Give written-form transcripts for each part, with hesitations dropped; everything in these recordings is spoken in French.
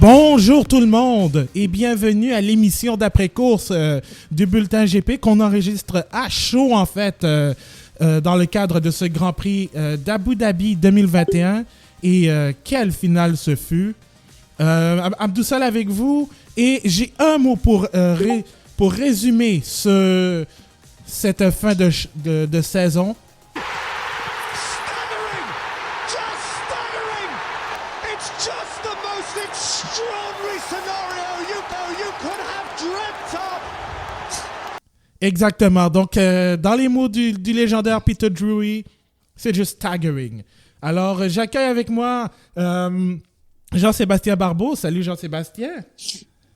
Bonjour tout le monde et bienvenue à l'émission d'après-course du Bulletin GP qu'on enregistre à chaud en fait dans le cadre de ce Grand Prix d'Abu Dhabi 2021 et quelle finale ce fut. Abdou Sal avec vous et j'ai un mot pour résumer cette fin de saison. Exactement. Donc, dans les mots du légendaire Peter Drury, c'est juste staggering. Alors, j'accueille avec moi Jean-Sébastien Barbeau. Salut Jean-Sébastien.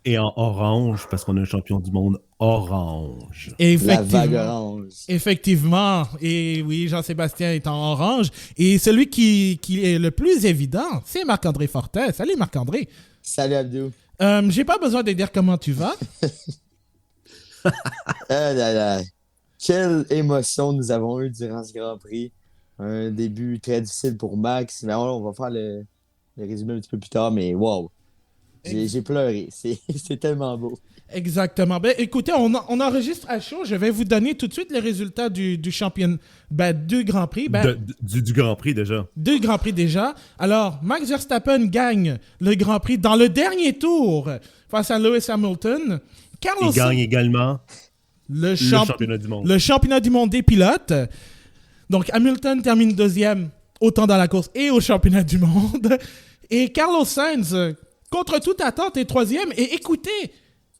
Et en orange, parce qu'on a un champion du monde orange. La vague orange. Effectivement. Et oui, Jean-Sébastien est en orange. Et celui qui est le plus évident, c'est Marc-André Fortin. Salut Marc-André. Salut Abdou. J'ai pas besoin de dire comment tu vas. Quelle émotion nous avons eu durant ce Grand Prix. Un début très difficile pour Max. Mais on va faire le résumé un petit peu plus tard, mais wow. J'ai pleuré. C'est tellement beau. Exactement. Ben, écoutez, on enregistre à chaud. Je vais vous donner tout de suite les résultats du champion, du Grand Prix. Du Grand Prix déjà. Du Grand Prix déjà. Alors, Max Verstappen gagne le Grand Prix dans le dernier tour face à Lewis Hamilton. Il gagne également le championnat du monde. Le championnat du monde des pilotes. Donc, Hamilton termine deuxième, autant dans la course et au championnat du monde. Et Carlos Sainz, contre toute attente, est troisième. Et écoutez...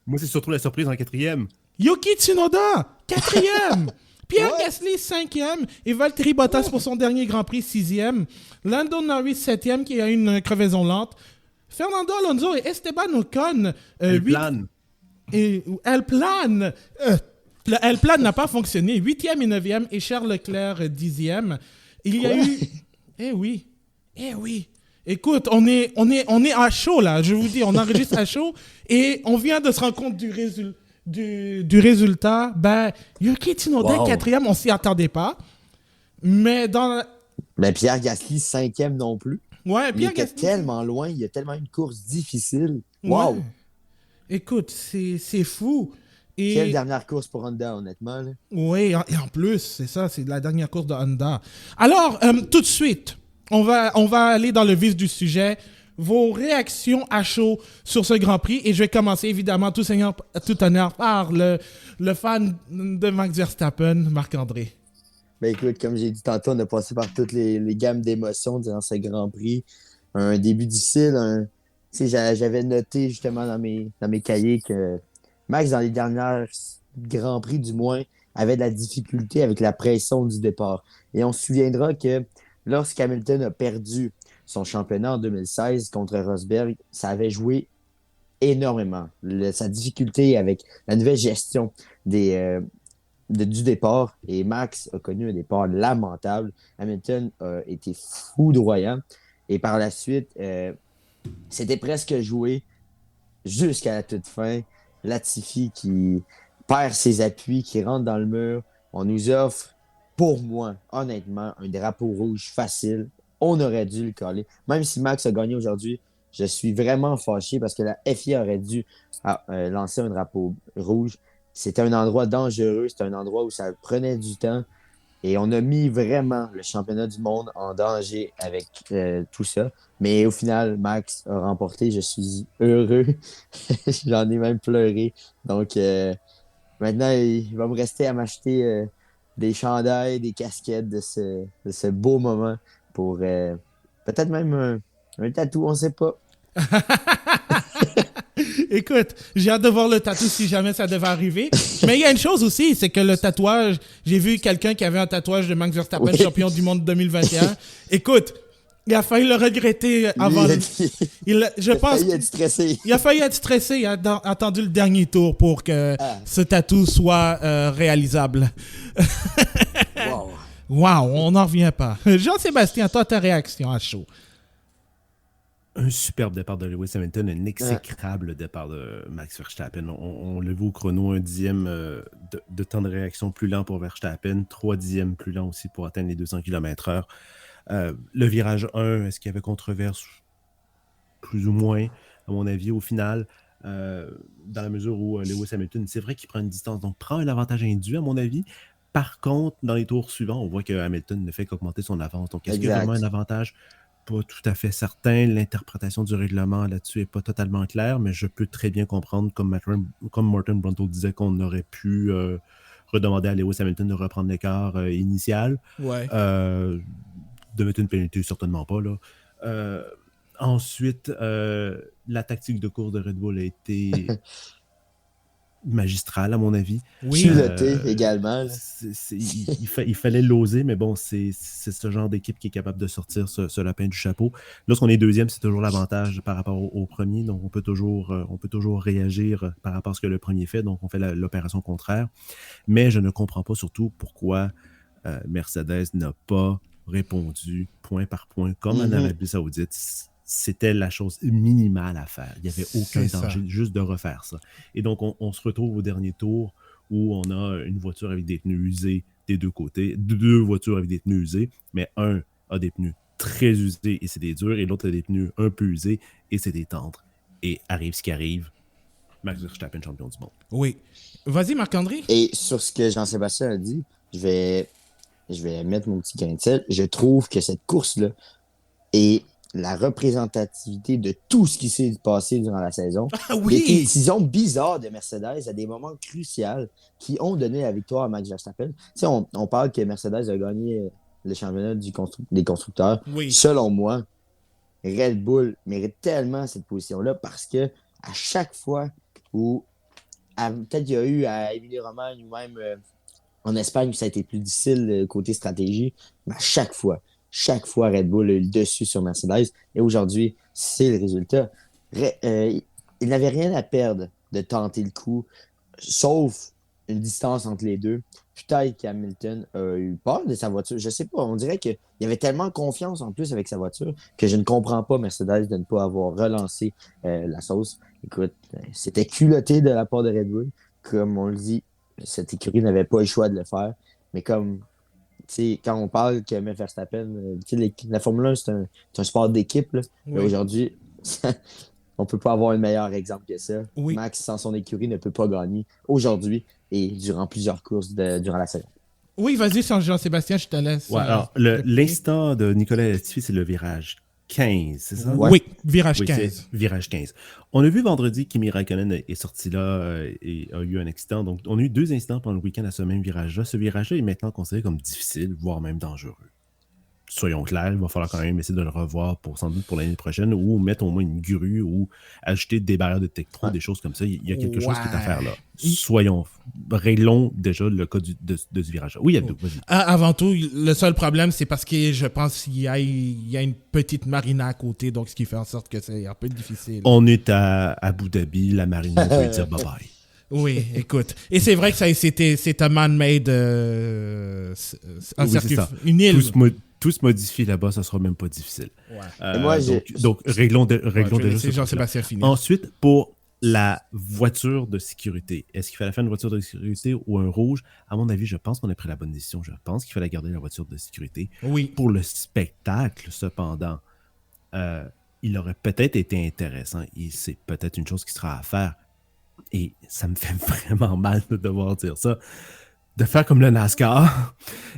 Moi, c'est surtout la surprise en quatrième. Yuki Tsunoda, quatrième. Pierre Gasly, cinquième. Et Valtteri Bottas pour son dernier Grand Prix, sixième. Lando Norris, septième, qui a une crevaison lente. Fernando Alonso et Esteban Ocon, huitième. Et L-Plan, le L-Plan n'a pas fonctionné. 8e et 9e. Et Charles Leclerc, 10e. Il y a eu... Eh oui. Écoute, on est à chaud, là. Je vous dis, on enregistre à chaud. Et on vient de se rendre compte du résultat. Yuki Tsunoda, 4e, on s'y attendait pas. Mais Mais Pierre Gasly, 5e non plus. Ouais, Pierre Gasly. Il était tellement loin. Il y a tellement une course difficile. Wow. Ouais. Écoute, c'est fou. Et... Quelle dernière course pour Honda, honnêtement. Là. Oui, et en plus, c'est ça, c'est la dernière course de Honda. Alors, tout de suite, on va aller dans le vif du sujet. Vos réactions à chaud sur ce Grand Prix. Et je vais commencer, évidemment, tout honneur par le fan de Max Verstappen, Marc-André. Ben écoute, comme j'ai dit tantôt, on a passé par toutes les gammes d'émotions durant ce Grand Prix. Un début difficile, j'avais noté justement dans mes cahiers que Max, dans les derniers Grands Prix du moins, avait de la difficulté avec la pression du départ. Et on se souviendra que lorsqu'Hamilton a perdu son championnat en 2016 contre Rosberg, ça avait joué énormément. Sa difficulté avec la nouvelle gestion du départ. Et Max a connu un départ lamentable. Hamilton a été foudroyant. Et par la suite... c'était presque joué jusqu'à la toute fin. Latifi qui perd ses appuis, qui rentre dans le mur. On nous offre, pour moi, honnêtement, un drapeau rouge facile. On aurait dû le coller. Même si Max a gagné aujourd'hui, je suis vraiment fâché parce que la FIA aurait dû lancer un drapeau rouge. C'était un endroit dangereux. C'était un endroit où ça prenait du temps. Et on a mis vraiment le championnat du monde en danger avec tout ça. Mais au final, Max a remporté. Je suis heureux. J'en ai même pleuré. Donc, maintenant, il va me rester à m'acheter des chandails, des casquettes de ce beau moment pour peut-être même un tatou, on ne sait pas. Écoute, j'ai hâte de voir le tatou si jamais ça devait arriver. Mais il y a une chose aussi, c'est que le tatouage, j'ai vu quelqu'un qui avait un tatouage de Max Verstappen, champion du monde 2021. Écoute, il a failli le regretter avant. Il a failli être stressé. Il a failli être stressé. Il a attendu le dernier tour pour que ce tatou soit réalisable. Wow, on n'en revient pas. Jean-Sébastien, toi, ta réaction à chaud. Un superbe départ de Lewis Hamilton, un exécrable départ de Max Verstappen. On l'a vu au chrono, 1/10 de temps de réaction plus lent pour Verstappen, 3/10 plus lent aussi pour atteindre les 200 km/h. Le virage 1, est-ce qu'il y avait controverse? Plus ou moins. à mon avis, au final, dans la mesure où Lewis Hamilton, c'est vrai qu'il prend une distance, donc prend un avantage induit, à mon avis. Par contre, dans les tours suivants, on voit que Hamilton ne fait qu'augmenter son avance. Donc, est-ce qu'il y a vraiment un avantage? Pas tout à fait certain. L'interprétation du règlement là-dessus n'est pas totalement claire, mais je peux très bien comprendre, comme Martin Brundle disait, qu'on aurait pu redemander à Lewis Hamilton de reprendre l'écart initial. Ouais. De mettre une pénalité, certainement pas. Là. Ensuite, la tactique de course de Red Bull a été magistrale, à mon avis. Oui. Culotté également. Il fallait l'oser, mais bon, c'est ce genre d'équipe qui est capable de sortir ce lapin du chapeau. Lorsqu'on est deuxième, c'est toujours l'avantage par rapport au premier, donc on peut toujours réagir par rapport à ce que le premier fait, donc on fait l'opération contraire. Mais je ne comprends pas surtout pourquoi Mercedes n'a pas répondu point par point, comme en Arabie Saoudite. C'était la chose minimale à faire. Il n'y avait aucun danger juste de refaire ça. Et donc, on se retrouve au dernier tour où on a une voiture avec des pneus usés des deux côtés, deux voitures avec des pneus usés, mais un a des pneus très usés et c'est des durs, et l'autre a des pneus un peu usés et c'est des tendres. Et arrive ce qui arrive, Max Verstappen, champion du monde. Oui. Vas-y, Marc-André. Et sur ce que Jean-Sébastien a dit, je vais mettre mon petit grain de sel. Je trouve que cette course-là est la représentativité de tout ce qui s'est passé durant la saison. Ah oui! Des décisions bizarres de Mercedes à des moments cruciaux qui ont donné la victoire à Max Verstappen. Tu sais, on parle que Mercedes a gagné le championnat des constructeurs. Oui. Selon moi, Red Bull mérite tellement cette position-là parce que à chaque fois où peut-être qu'il y a eu à Émilie-Romagne ou même en Espagne où ça a été plus difficile côté stratégie, mais à chaque fois, Red Bull a eu le dessus sur Mercedes. Et aujourd'hui, c'est le résultat. Il n'avait rien à perdre de tenter le coup, sauf une distance entre les deux. Peut-être qu'Hamilton a eu peur de sa voiture. Je sais pas. On dirait qu'il avait tellement confiance en plus avec sa voiture que je ne comprends pas Mercedes de ne pas avoir relancé la sauce. Écoute, c'était culotté de la part de Red Bull. Comme on le dit, cette écurie n'avait pas le choix de le faire. Mais comme quand on parle que Max Verstappen, la Formule 1, c'est un sport d'équipe. Oui. Mais aujourd'hui, on ne peut pas avoir un meilleur exemple que ça. Oui. Max, sans son écurie, ne peut pas gagner aujourd'hui et durant plusieurs courses durant la saison. Oui, vas-y, Jean-Sébastien, je te laisse. Ouais, alors, l'instant de Nicolas Latifi, c'est le virage 15, c'est ça? Oui, virage 15. Virage 15. On a vu vendredi Kimi Räikkönen est sorti là et a eu un accident. Donc, on a eu 2 incidents pendant le week-end à ce même virage-là. Ce virage-là est maintenant considéré comme difficile, voire même dangereux. Soyons clairs, il va falloir quand même essayer de le revoir sans doute pour l'année prochaine ou mettre au moins une grue ou ajouter des barrières de Tech 3, des choses comme ça. Il y a quelque chose qui est à faire là. Réglons déjà le cas de ce virage-là. Oui, Abdou, vas-y. Avant tout, le seul problème, c'est parce que je pense qu'il y a une petite marina à côté, donc ce qui fait en sorte que c'est un peu difficile. On est à Abu Dhabi, la marina peut dire bye-bye. Oui, écoute. Et c'est vrai que c'est un man-made une île. Tout se modifie là-bas, ça sera même pas difficile. Ouais. Donc, réglons déjà ça. Jean-Sébastien finit. Ensuite, pour la voiture de sécurité, est-ce qu'il fallait faire une voiture de sécurité ou un rouge? À mon avis, je pense qu'on a pris la bonne décision. Je pense qu'il fallait garder la voiture de sécurité. Oui. Pour le spectacle, cependant, il aurait peut-être été intéressant. Et c'est peut-être une chose qui sera à faire. Et ça me fait vraiment mal de devoir dire ça. De faire comme le NASCAR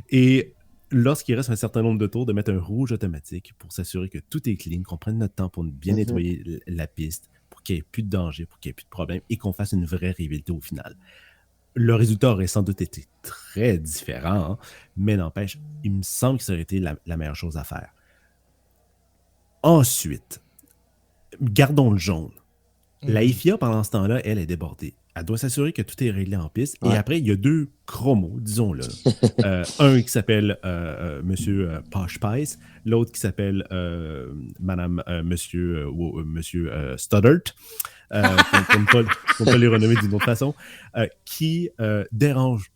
et lorsqu'il reste un certain nombre de tours, de mettre un rouge automatique pour s'assurer que tout est clean, qu'on prenne notre temps pour bien nettoyer la piste, pour qu'il n'y ait plus de danger, pour qu'il n'y ait plus de problème et qu'on fasse une vraie rivalité au final. Le résultat aurait sans doute été très différent, hein, mais n'empêche, il me semble que ça aurait été la meilleure chose à faire. Ensuite, gardons le jaune. La FIA, pendant ce temps-là, elle est débordée. Elle doit s'assurer que tout est réglé en piste. Ouais. Et après, il y a 2 chromos, disons-le. Un qui s'appelle Monsieur Posh Pice, l'autre qui s'appelle Monsieur Studdert, pour ne pas les renommer d'une autre façon, qui dérange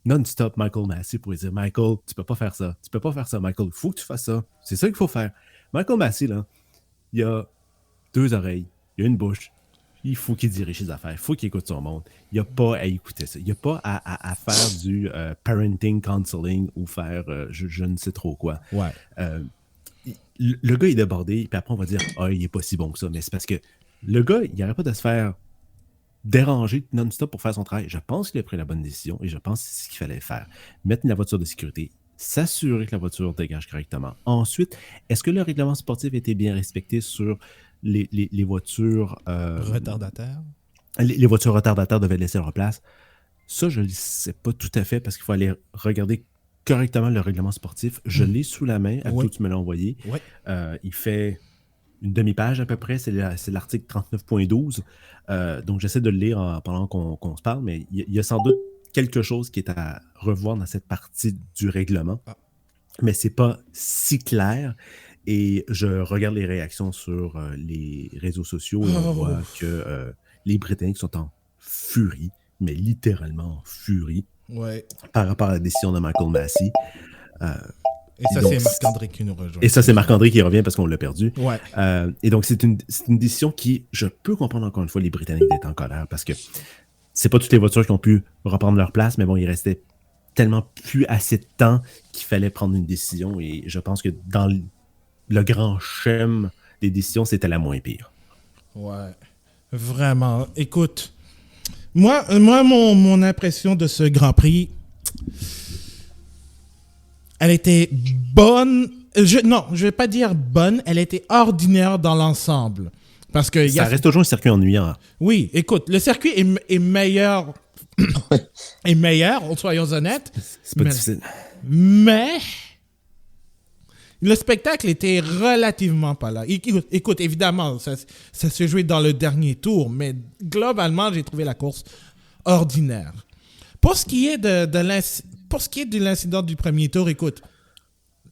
non-stop Michael Massey pour lui dire « Michael, tu peux pas faire ça. Tu peux pas faire ça, Michael. Il faut que tu fasses ça. C'est ça qu'il faut faire. » Michael Massey, là, il a 2 oreilles, il a une bouche. Il faut qu'il dirige ses affaires. Il faut qu'il écoute son monde. Il n'y a pas à écouter ça. Il n'y a pas à faire du parenting counseling ou faire je ne sais trop quoi. Ouais. Le gars est débordé, puis après on va dire « Ah, il n'est pas si bon que ça. » Mais c'est parce que Le gars, il n'arrête pas de se faire déranger non-stop pour faire son travail. Je pense qu'il a pris la bonne décision et je pense que c'est ce qu'il fallait faire. Mettre la voiture de sécurité, s'assurer que la voiture dégage correctement. Ensuite, est-ce que le règlement sportif était bien respecté sur les voitures... Retardataire. Les voitures retardataires devaient laisser leur place. Ça, je ne le sais pas tout à fait parce qu'il faut aller regarder correctement le règlement sportif. Je l'ai sous la main, Abdou, tu me l'as envoyé. Oui. Il fait une demi-page à peu près, c'est l'article 39.12. Donc, j'essaie de le lire pendant qu'on se parle, mais il y a sans doute quelque chose qui est à revoir dans cette partie du règlement. Mais c'est pas si clair. Et je regarde les réactions sur les réseaux sociaux et on voit que les Britanniques sont en furie, mais littéralement en furie, par rapport à la décision de Michael Massey. Et ça, c'est Marc-André qui nous rejoint. Et ça, c'est Marc-André qui revient parce qu'on l'a perdu. Ouais. Et donc, c'est une décision qui, je peux comprendre encore une fois les Britanniques d'être en colère parce que c'est pas toutes les voitures qui ont pu reprendre leur place, mais bon, il restait tellement plus assez de temps qu'il fallait prendre une décision. Et je pense que dans le grand schème des décisions, c'était la moins pire. Ouais. Vraiment. Écoute, moi mon impression de ce Grand Prix, elle était bonne. Non, je vais pas dire bonne, elle était ordinaire dans l'ensemble. Parce que ça reste toujours un circuit ennuyant. Oui, écoute, le circuit est meilleur. est meilleur, soyons honnêtes. C'est pas difficile. Mais le spectacle était relativement pas là. Écoute, évidemment, ça s'est joué dans le dernier tour, mais globalement, j'ai trouvé la course ordinaire. Pour ce qui est de l'incident du premier tour, écoute,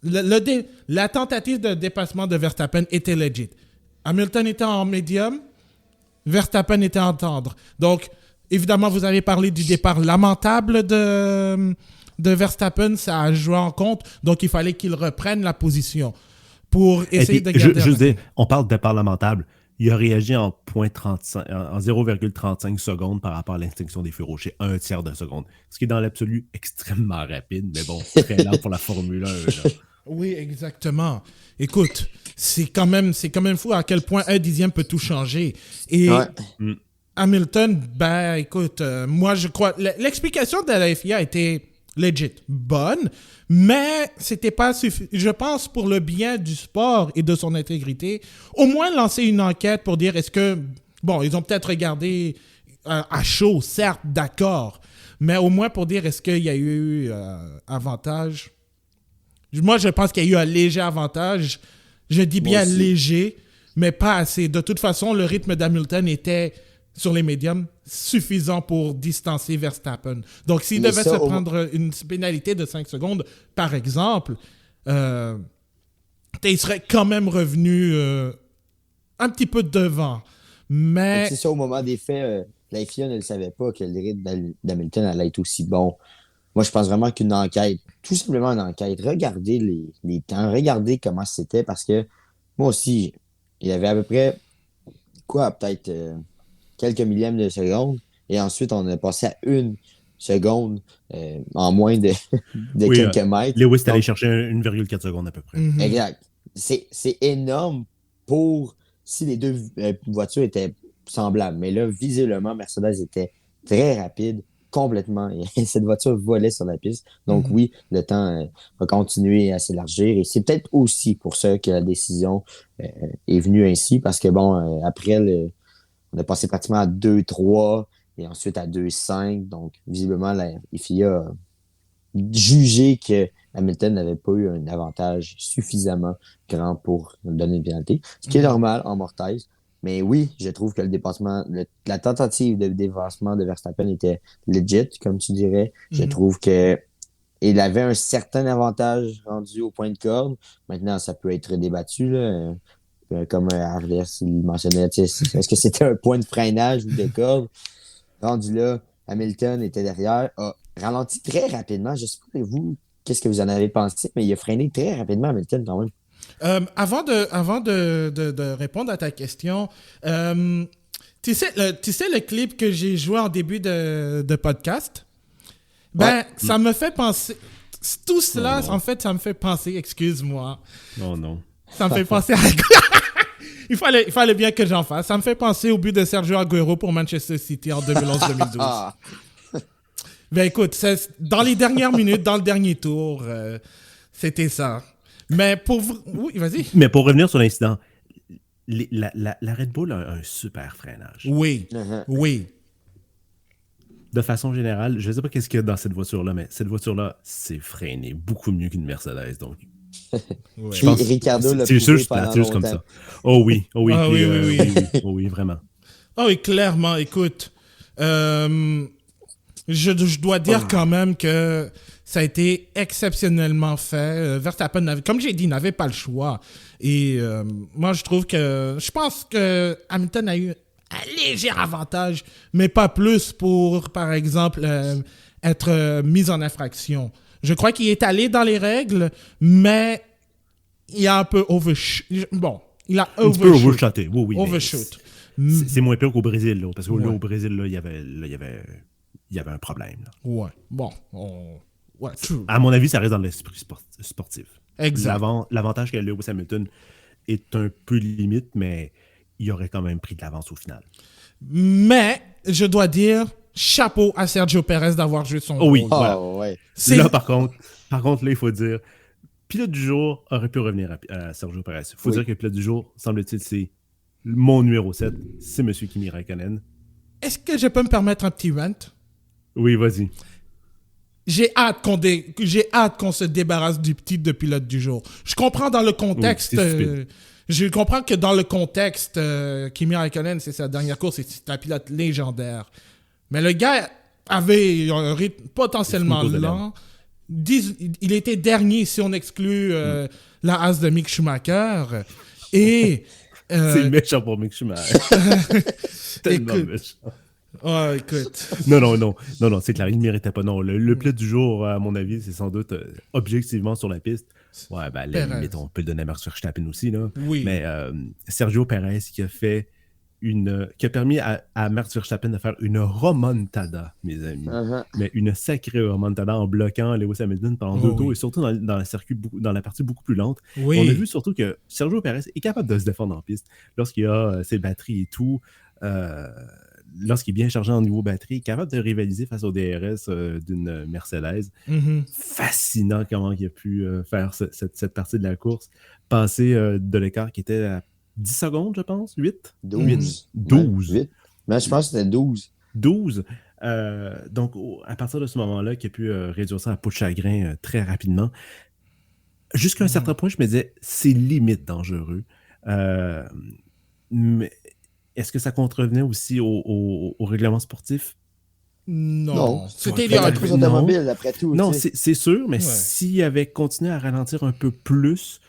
la tentative de dépassement de Verstappen était legit. Hamilton était en médium, Verstappen était en tendre. Donc, évidemment, vous avez parlé du départ lamentable de Verstappen, ça a joué en compte, donc il fallait qu'il reprenne la position pour essayer de garder... Je dis, on parle de départ lamentable. Il a réagi en 0,35 secondes par rapport à l'extinction des feux rouges, un tiers de seconde. Ce qui est dans l'absolu extrêmement rapide, mais bon, très lent pour la Formule 1. Là. Oui, exactement. Écoute, c'est quand même fou à quel point un dixième peut tout changer. Et Hamilton, écoute, moi je crois... L'explication de la FIA était legit bonne, mais c'était pas suffisant. Je pense pour le bien du sport et de son intégrité, au moins lancer une enquête pour dire est-ce que... Bon, ils ont peut-être regardé à chaud, certes, d'accord, mais au moins pour dire est-ce qu'il y a eu avantage. Moi, je pense qu'il y a eu un léger avantage. Je dis bien léger, mais pas assez. De toute façon, le rythme d'Hamilton était, sur les médiums, suffisant pour distancer Verstappen. Donc, s'il devait se prendre une pénalité de 5 secondes, par exemple, il serait quand même revenu un petit peu devant. Mais... C'est ça, au moment des faits, la FIA ne le savait pas que le rythme d'Hamilton allait être aussi bon. Moi, je pense vraiment qu'une enquête, tout simplement une enquête, regardez les temps, regardez comment c'était, parce que moi aussi, il y avait à peu près, peut-être quelques millièmes de seconde, et ensuite, on a passé à 1 seconde en moins de quelques mètres. Lewis est allé chercher 1,4 secondes à peu près. Mm-hmm. Exact. C'est énorme pour si les deux voitures étaient semblables. Mais là, visiblement, Mercedes était très rapide, complètement. Et cette voiture volait sur la piste. Donc oui, le temps va continuer à s'élargir. Et c'est peut-être aussi pour ça que la décision est venue ainsi. Parce que bon, après, on a passé pratiquement à 2-3 et ensuite à 2-5. Donc visiblement, la FIA a jugé que Hamilton n'avait pas eu un avantage suffisamment grand pour donner une pénalité. Ce qui est normal en mortaise. Mais oui, je trouve que le dépassement, la tentative de dépassement de Verstappen était legit, comme tu dirais. Je trouve que il avait un certain avantage rendu au point de corde. Maintenant, ça peut être débattu, là. Comme Ardès, il mentionnait, est-ce que c'était un point de freinage ou de corde? Rendu là, Hamilton était derrière, a ralenti très rapidement. Je sais pas vous, qu'est-ce que vous en avez pensé, mais il a freiné très rapidement Hamilton quand même. Avant de répondre à ta question, tu sais le clip que j'ai joué en début de podcast? Ça me fait penser... Tout cela, en fait, ça me fait penser... Excuse-moi. Non. Ça me fait penser à... Il fallait bien que j'en fasse. Ça me fait penser au but de Sergio Aguero pour Manchester City en 2011-2012. Ah, Ben écoute, dans les dernières minutes, dans le dernier tour, c'était ça. Mais oui, vas-y. Mais pour revenir sur l'incident, la Red Bull a un super freinage. Oui, oui. De façon générale, je ne sais pas qu'est-ce qu'il y a dans cette voiture-là, mais cette voiture-là, c'est freiné beaucoup mieux qu'une Mercedes. Donc, Ouais. je pense Ricardo l'a c'est prouvé juste pendant juste comme longtemps. ça. Oh oui, oh oui, Ah puis, oui. oh oui, vraiment. Ah oui, clairement, écoute. Je dois dire quand même que ça a été exceptionnellement fait. Verstappen, comme j'ai dit, n'avait pas le choix. Et moi, je pense que Hamilton a eu un léger avantage, mais pas plus pour, par exemple, être mis en infraction. Je crois qu'il est allé dans les règles, mais il a un peu Bon, il a Un petit peu overshoté, oui, oui. mais overshoot. c'est moins pire qu'au Brésil, là, parce qu'au Brésil, là, il y avait un problème. Là. Ouais, bon. Ouais, true. À mon avis, ça reste dans l'esprit sportif. Exact. L'avantage que Lewis Hamilton est un peu limite, mais il aurait quand même pris de l'avance au final. Mais, je dois dire, chapeau à Sergio Perez d'avoir joué son Oh oui. rôle. Voilà. Ouais. Là, par contre, là, il faut dire, pilote du jour aurait pu revenir à Sergio Perez. Il faut dire que le pilote du jour, semble-t-il, c'est mon numéro 7, c'est M. Kimi Räikkönen. Est-ce que je peux me permettre un petit rant? Oui, vas-y. J'ai hâte qu'on se débarrasse du titre de pilote du jour. Je comprends dans le contexte... Oui, c'est stupide. je comprends que dans le contexte, Kimi Räikkönen, c'est sa dernière course et c'est un pilote légendaire. Mais le gars avait un rythme potentiellement lent. Il était dernier si on exclut la Haas de Mick Schumacher. Et... c'est méchant pour Mick Schumacher. Tellement écoute, méchant. Oh, écoute. Non, c'est clair, il ne méritait pas. Non, le pilote du jour, à mon avis, c'est sans doute objectivement sur la piste. Ouais, ben, là, limite, on peut le donner à Max Verstappen aussi, là. Oui. Mais Sergio Perez qui a permis à Max Verstappen de faire une remontada, mes amis. Mais une sacrée remontada en bloquant Lewis Hamilton pendant 2 tours et surtout dans le circuit, dans la partie beaucoup plus lente. Oui. On a vu surtout que Sergio Perez est capable de se défendre en piste lorsqu'il a ses batteries et tout. Lorsqu'il est bien chargé en niveau batterie, capable de rivaliser face au DRS d'une Mercedes. Fascinant comment il a pu faire cette partie de la course. Passer de l'écart qui était à 10 secondes, je pense. 8? 12. 12. 8. Mais je pense que c'était 12. 12. Donc, à partir de ce moment-là, il a pu réduire ça à peau de chagrin très rapidement. Jusqu'à un certain point, je me disais, c'est limite dangereux. Mais est-ce que ça contrevenait aussi au règlement sportif? Non. C'était Il y a la course automobile, après tout. Non, tu sais. c'est sûr, mais s'il avait continué à ralentir un peu plus,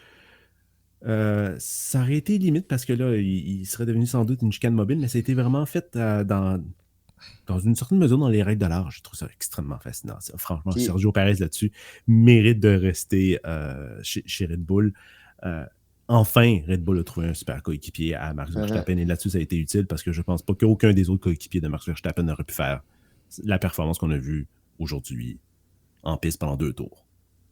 ça aurait été limite parce que là, il serait devenu sans doute une chicane mobile, mais ça a été vraiment fait dans une certaine mesure dans les règles de l'art. Je trouve ça extrêmement fascinant. Franchement, Sergio Perez là-dessus mérite de rester chez Red Bull. Enfin, Red Bull a trouvé un super coéquipier à Max Verstappen et là-dessus, ça a été utile parce que je pense pas qu'aucun des autres coéquipiers de Max Verstappen n'aurait pu faire la performance qu'on a vue aujourd'hui en piste pendant 2 tours.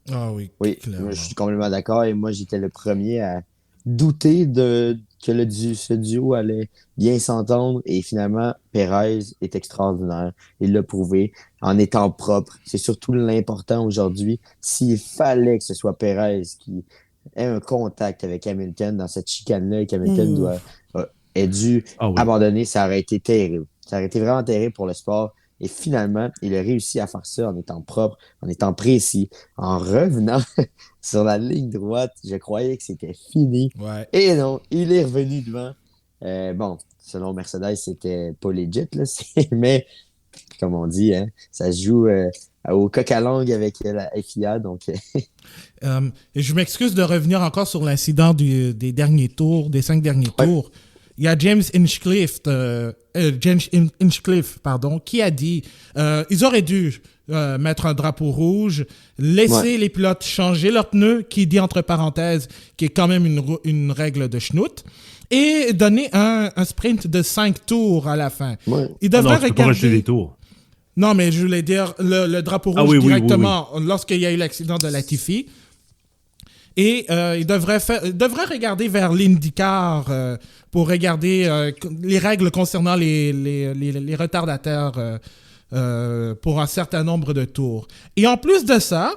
Ah oui, Oui, clairement. je suis complètement d'accord et moi, j'étais le premier à douter que ce duo allait bien s'entendre et finalement, Perez est extraordinaire. Il l'a prouvé en étant propre. C'est surtout l'important aujourd'hui. S'il fallait que ce soit Perez qui ait un contact avec Hamilton dans cette chicane-là et qu'Hamilton ait dû abandonner, ça aurait été terrible. Ça aurait été vraiment terrible pour le sport. Et finalement, il a réussi à faire ça en étant propre, en étant précis, en revenant sur la ligne droite. Je croyais que c'était fini. Ouais. Et non, il est revenu devant. Bon, selon Mercedes, c'était pas legit, là, mais comme on dit, hein, ça se joue au coq à langue avec la FIA. Donc, et je m'excuse de revenir encore sur l'incident des derniers tours, des 5 derniers tours. Il y a James Hinchcliffe, qui a dit ils auraient dû mettre un drapeau rouge, laisser les pilotes changer leurs pneus, qui dit entre parenthèses, qui est quand même une règle de schnout, et donner un sprint de 5 tours à la fin. Ouais. Ils devraient tu peux pas rajouter des tours. Non, mais je voulais dire le drapeau rouge directement lorsqu'il y a eu l'accident de Latifi. Et il devrait regarder vers l'IndyCar pour regarder les règles concernant les retardateurs pour un certain nombre de tours. Et en plus de ça,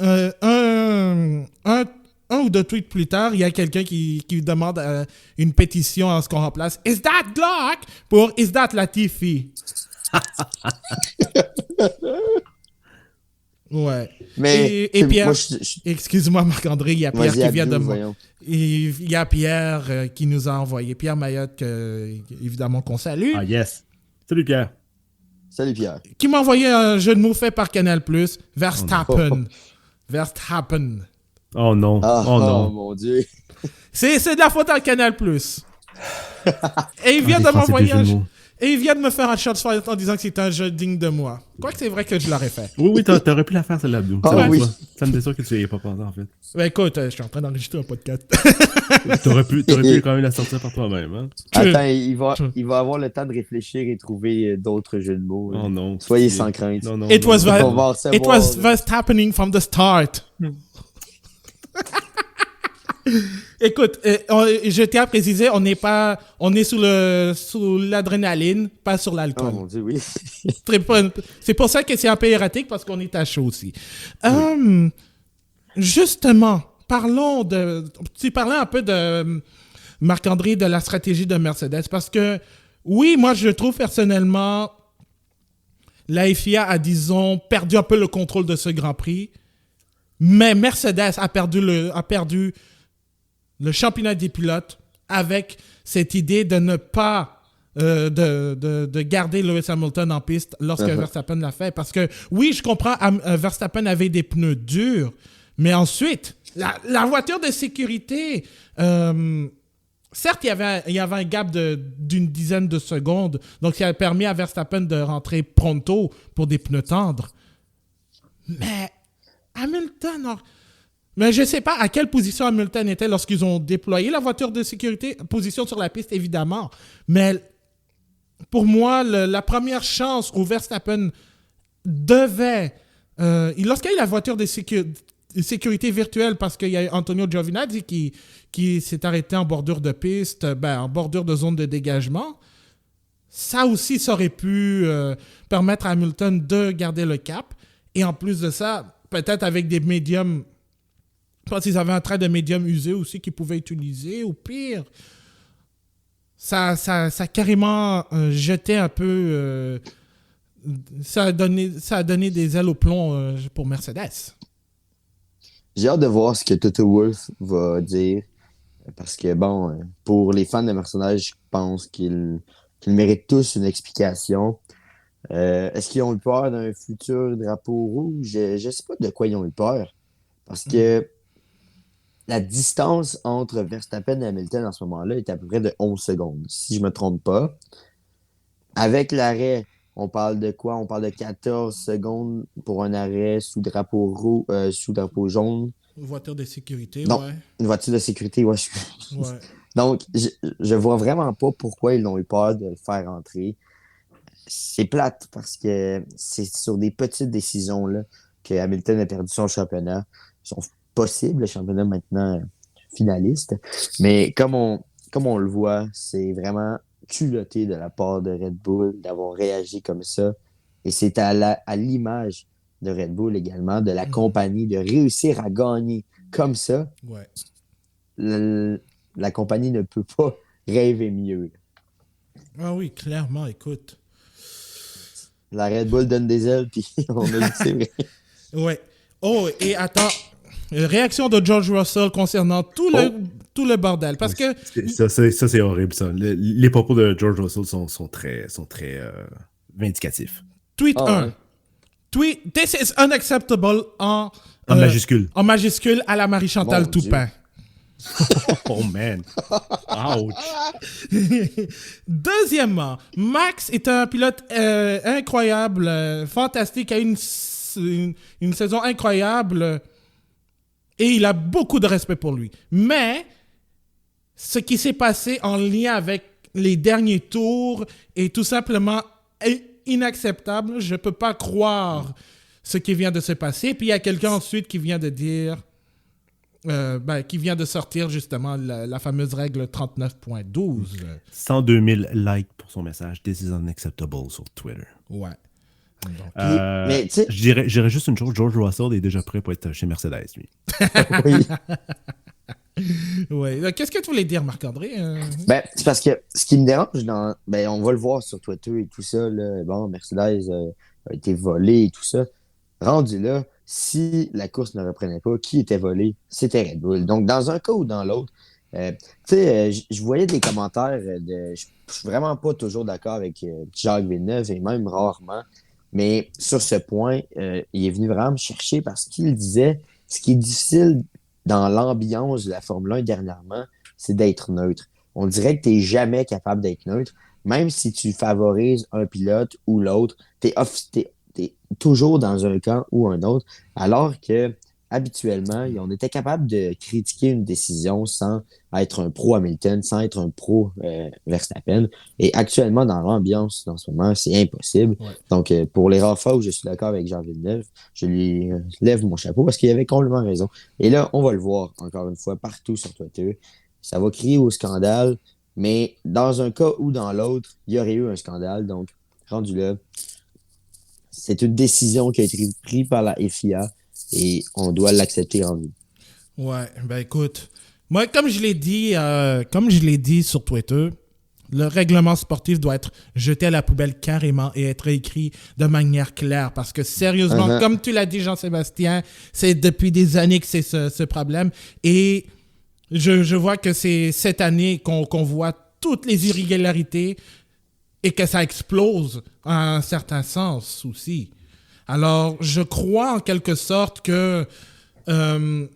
un ou deux tweets plus tard, il y a quelqu'un qui demande une pétition à ce qu'on remplace « Is that Glock ?» pour « Is that Latifi ?» Ouais. Mais et Pierre, moi, excuse-moi Marc-André, il y a Pierre vas-y, qui vient de Abdou, moi. voyons. Il y a Pierre qui nous a envoyé, Pierre Mayotte, évidemment qu'on salue, Ah, yes. Salut, Pierre. Salut Pierre. qui m'a envoyé un jeu de mots fait par Canal+, Verstappen. Oh, non. Verstappen. Oh non. Ah, oh non. mon Dieu. C'est de la faute à Canal+. Et il vient de m'envoyer et il vient de me faire un shot fight en disant que c'est un jeu digne de moi. Quoique c'est vrai que je l'aurais fait. Oui, t'aurais pu la faire, celle-là, Abdou. Ah, oui. Ça me déçoit que tu n'y aies pas pensé, en fait. Ben écoute, je suis en train d'enregistrer un podcast. T'aurais pu quand même la sortir par toi-même, hein? Attends, il va avoir le temps de réfléchir et trouver d'autres jeux de mots. Oh non. Soyez sans crainte. Non, non. It was, non. On va en savoir, it was happening from the start. Écoute, je tiens à préciser, on est sous l'adrénaline, pas sur Oh l'alcool. mon Dieu, oui. C'est pour ça que c'est un peu erratique, parce qu'on est à chaud aussi. Justement, tu parlais un peu de Marc-André, de la stratégie de Mercedes, parce que, oui, moi, je trouve personnellement, la FIA a, disons, perdu un peu le contrôle de ce Grand Prix, mais Mercedes a perdu le championnat des pilotes avec cette idée de ne pas de garder Lewis Hamilton en piste lorsque Verstappen l'a fait. Parce que, oui, je comprends, Verstappen avait des pneus durs, mais ensuite, la voiture de sécurité, certes, il y avait un gap d'une dizaine de secondes, donc ça a permis à Verstappen de rentrer pronto pour des pneus tendres. Mais Hamilton... Mais je ne sais pas à quelle position Hamilton était lorsqu'ils ont déployé la voiture de sécurité. Position sur la piste, évidemment. Mais pour moi, la première chance où Verstappen devait... lorsqu'il y a eu la voiture de sécurité virtuelle, parce qu'il y a Antonio Giovinazzi qui s'est arrêté en bordure de piste, en bordure de zone de dégagement, ça aussi, ça aurait pu permettre à Hamilton de garder le cap. Et en plus de ça, peut-être avec des médiums... Je pense qu'ils avaient un trait de médium usé aussi qu'ils pouvaient utiliser, ou pire. Ça a carrément jeté un peu... ça a donné des ailes au plomb pour Mercedes. J'ai hâte de voir ce que Toto Wolff va dire. Parce que, bon, pour les fans de Mercedes, je pense qu'ils méritent tous une explication. Est-ce qu'ils ont eu peur d'un futur drapeau rouge? Je ne sais pas de quoi ils ont eu peur. Parce que la distance entre Verstappen et Hamilton en ce moment-là est à peu près de 11 secondes, si je ne me trompe pas. Avec l'arrêt, on parle de quoi? On parle de 14 secondes pour un arrêt sous drapeau jaune. Une voiture de sécurité, non, ouais. Une voiture de sécurité, ouais. Ouais. Donc, je vois vraiment pas pourquoi ils ont eu peur de le faire entrer. C'est plate parce que c'est sur des petites décisions là que Hamilton a perdu son championnat. Son possible championnat maintenant finaliste. Mais comme on le voit, c'est vraiment culotté de la part de Red Bull d'avoir réagi comme ça. Et c'est à l'image de Red Bull également, de la compagnie, de réussir à gagner comme ça. Ouais. La compagnie ne peut pas rêver mieux. Ah oui, clairement, écoute. La Red Bull donne des ailes, puis on a dit que c'est vrai. Ouais. Oh, et attends. Réaction de George Russell concernant tout le bordel. Parce que... Ça, c'est horrible, ça. Les propos de George Russell sont très vindicatifs. Tweet 1. Ouais. Tweet, this is unacceptable en majuscule. En majuscule à la Marie-Chantal Toupin. Oh man. Ouch. Deuxièmement, Max est un pilote incroyable, fantastique, a une saison incroyable et il a beaucoup de respect pour lui. Mais ce qui s'est passé en lien avec les derniers tours est tout simplement inacceptable. Je ne peux pas croire ce qui vient de se passer. Puis il y a quelqu'un ensuite qui vient de dire qui vient de sortir justement la fameuse règle 39.12. 102 000 likes pour son message. This is unacceptable sur Twitter. Ouais. Mais, tu sais- je dirais juste une chose, George Russell est déjà prêt pour être chez Mercedes, lui. Oui. Ouais. Qu'est-ce que tu voulais dire, Marc-André? Ben, c'est parce que ce qui me dérange, on va le voir sur Twitter et tout ça, là, bon, Mercedes a été volé et tout ça. Rendu là, si la course ne reprenait pas, qui était volé? C'était Red Bull. Donc, dans un cas ou dans l'autre, tu sais, je voyais des commentaires je suis vraiment pas toujours d'accord avec Jacques Villeneuve et même rarement, mais sur ce point, il est venu vraiment me chercher parce qu'il disait ce qui est difficile dans l'ambiance de la Formule 1 dernièrement, c'est d'être neutre. On dirait que tu n'es jamais capable d'être neutre, même si tu favorises un pilote ou l'autre, tu es toujours dans un camp ou un autre, alors que habituellement, on était capable de critiquer une décision sans être un pro Hamilton, sans être un pro Verstappen. Et actuellement, dans l'ambiance, dans ce moment, c'est impossible. Ouais. Donc, pour les rares fois où je suis d'accord avec Jean Villeneuve, je lui lève mon chapeau parce qu'il avait complètement raison. Et là, on va le voir, encore une fois, partout sur Twitter. Ça va crier au scandale, mais dans un cas ou dans l'autre, il y aurait eu un scandale. Donc, rendu là, c'est une décision qui a été prise par la FIA et on doit l'accepter en vie. Ouais, ben écoute, moi, comme je l'ai dit sur Twitter, le règlement sportif doit être jeté à la poubelle carrément et être écrit de manière claire. Parce que sérieusement, comme tu l'as dit, Jean-Sébastien, c'est depuis des années que c'est ce problème. Et je vois que c'est cette année qu'on voit toutes les irrégularités et que ça explose en un certain sens aussi. Alors, je crois en quelque sorte que le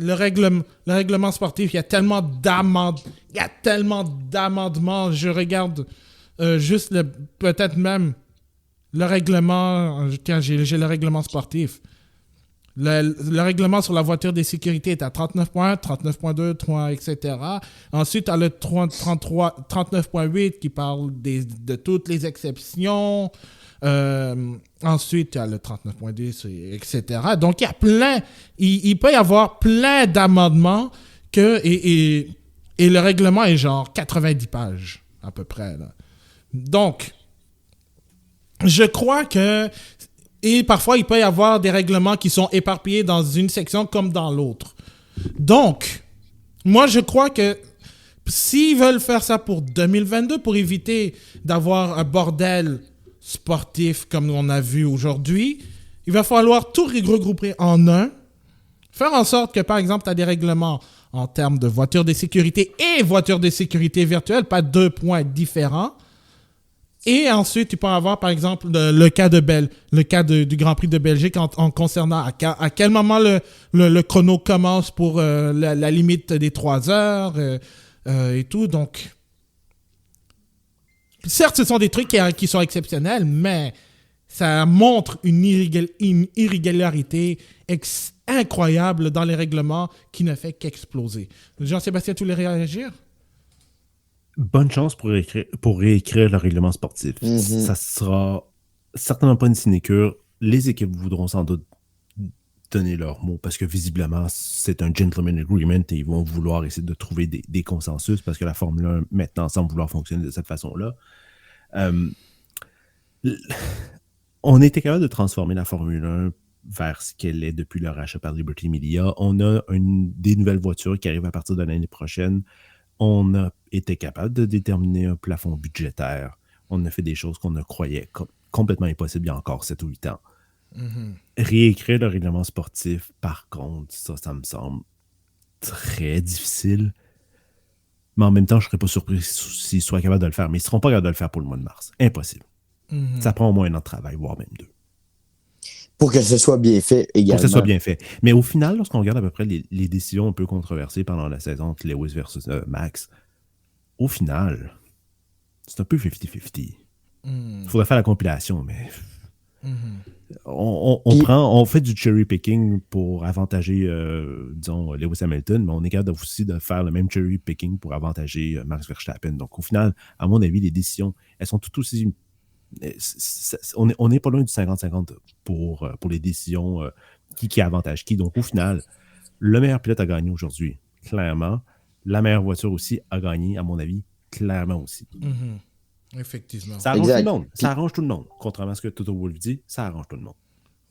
règlement sportif, il y a tellement d'amendements. Je regarde juste peut-être même le règlement. Tiens, j'ai le règlement sportif. Le règlement sur la voiture de sécurité est à 39 points, 39.2, 3, etc. Ensuite, tu as le 39.8 qui parle de toutes les exceptions. Ensuite, tu as le 39.10, etc. Donc, il peut y avoir plein d'amendements et le règlement est genre 90 pages, à peu près. Là. Donc, je crois que... Et parfois, il peut y avoir des règlements qui sont éparpillés dans une section comme dans l'autre. Donc, moi, je crois que s'ils veulent faire ça pour 2022, pour éviter d'avoir un bordel sportif comme on a vu aujourd'hui, il va falloir tout regrouper en un, faire en sorte que, par exemple, tu as des règlements en termes de voitures de sécurité et voitures de sécurité virtuelles, pas deux points différents. Et ensuite, tu peux avoir, par exemple, le cas du Grand Prix de Belgique en concernant à quel moment le chrono commence pour la limite des 3 heures et tout. Donc, certes, ce sont des trucs qui sont exceptionnels, mais ça montre une irrégularité incroyable dans les règlements qui ne fait qu'exploser. Jean-Sébastien, tu voulais réagir? Bonne chance pour réécrire le règlement sportif. Mm-hmm. Ça sera certainement pas une sinécure. Les équipes voudront sans doute donner leur mot parce que visiblement, c'est un gentleman agreement et ils vont vouloir essayer de trouver des consensus parce que la Formule 1 maintenant semble vouloir fonctionner de cette façon-là. On était capable de transformer la Formule 1 vers ce qu'elle est depuis le rachat par Liberty Media. On a des nouvelles voitures qui arrivent à partir de l'année prochaine. On a été capable de déterminer un plafond budgétaire. On a fait des choses qu'on ne croyait complètement impossibles il y a encore 7 ou 8 ans. Mm-hmm. Réécrire le règlement sportif, par contre, ça me semble très difficile. Mais en même temps, je ne serais pas surpris s'ils soient capables de le faire. Mais ils ne seront pas capables de le faire pour le mois de mars. Impossible. Mm-hmm. Ça prend au moins 1 an de travail, voire même 2. Pour que ce soit bien fait également. Pour que ce soit bien fait. Mais au final, lorsqu'on regarde à peu près les décisions un peu controversées pendant la saison entre Lewis versus Max, au final, c'est un peu 50-50. Il faudrait faire la compilation, mais on fait du cherry picking pour avantager, disons, Lewis Hamilton, mais on est capable aussi de faire le même cherry picking pour avantager Max Verstappen. Donc au final, à mon avis, les décisions, elles sont tout aussi... On n'est pas loin du 50-50 pour les décisions qui avantage qui. Donc, au final, Le meilleur pilote a gagné aujourd'hui, clairement. La meilleure voiture aussi a gagné, à mon avis, clairement aussi. Effectivement. Ça arrange Exact. tout le monde. Ça arrange tout le monde. Contrairement à ce que Toto Wolff dit, ça arrange tout le monde.